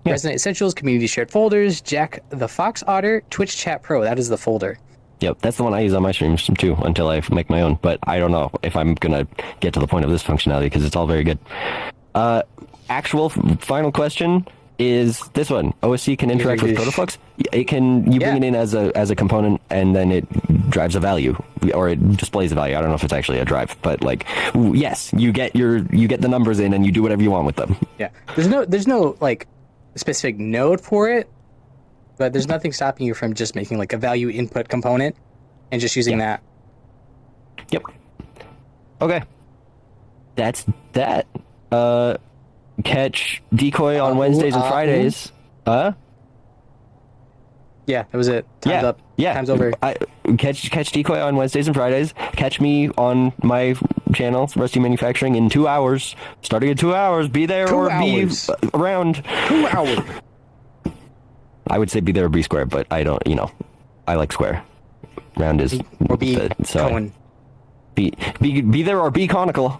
Yeah. Resonite Essentials, community shared folders, Jack the Fox Otter, Twitch Chat Pro. That is the folder. Yep, that's the one I use on my streams too, until I make my own. But I don't know if I'm gonna get to the point of this functionality, because it's all very good. Actual final question is this one: OSC can interact with Protoflux. It can. You bring it in as a component, and then it drives a value, or it displays a value. I don't know if it's actually a drive, but like, yes, you get the numbers in, and you do whatever you want with them. Yeah, there's no like specific node for it. But there's nothing stopping you from just making like a value input component and just using that. Yep. Okay. That's that. Catch Decoy on Wednesdays and Fridays. Yeah, that was it. Time's up. Yeah. Time's over. Catch Decoy on Wednesdays and Fridays. Catch me on my channel, Rusty Manufacturing, in 2 hours. Starting in 2 hours. Be there be around. 2 hours. I would say be there or be square, but I don't, I like square. Round is... Or be cone. Be there or be conical.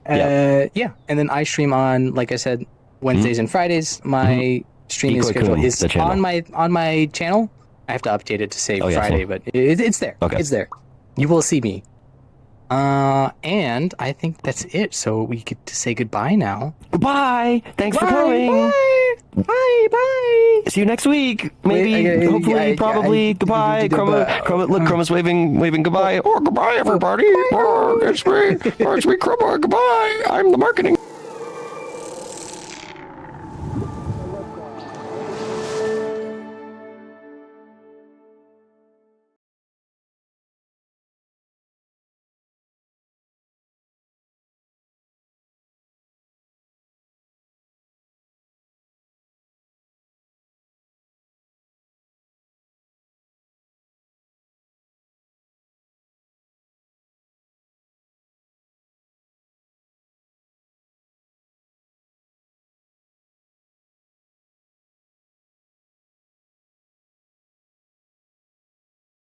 Yeah, and then I stream on, like I said, Wednesdays and Fridays. My streaming schedule is on my channel. I have to update it to say Friday, but it's there. Okay. It's there. You will see me. And I think that's it. So we get to say goodbye now. Goodbye. Thanks for coming. Bye. See you next week. Maybe, hopefully, probably. Goodbye. Chroma's waving goodbye. Oh, goodbye, everybody. Oh, it's me, Chroma. Goodbye. I'm the marketing.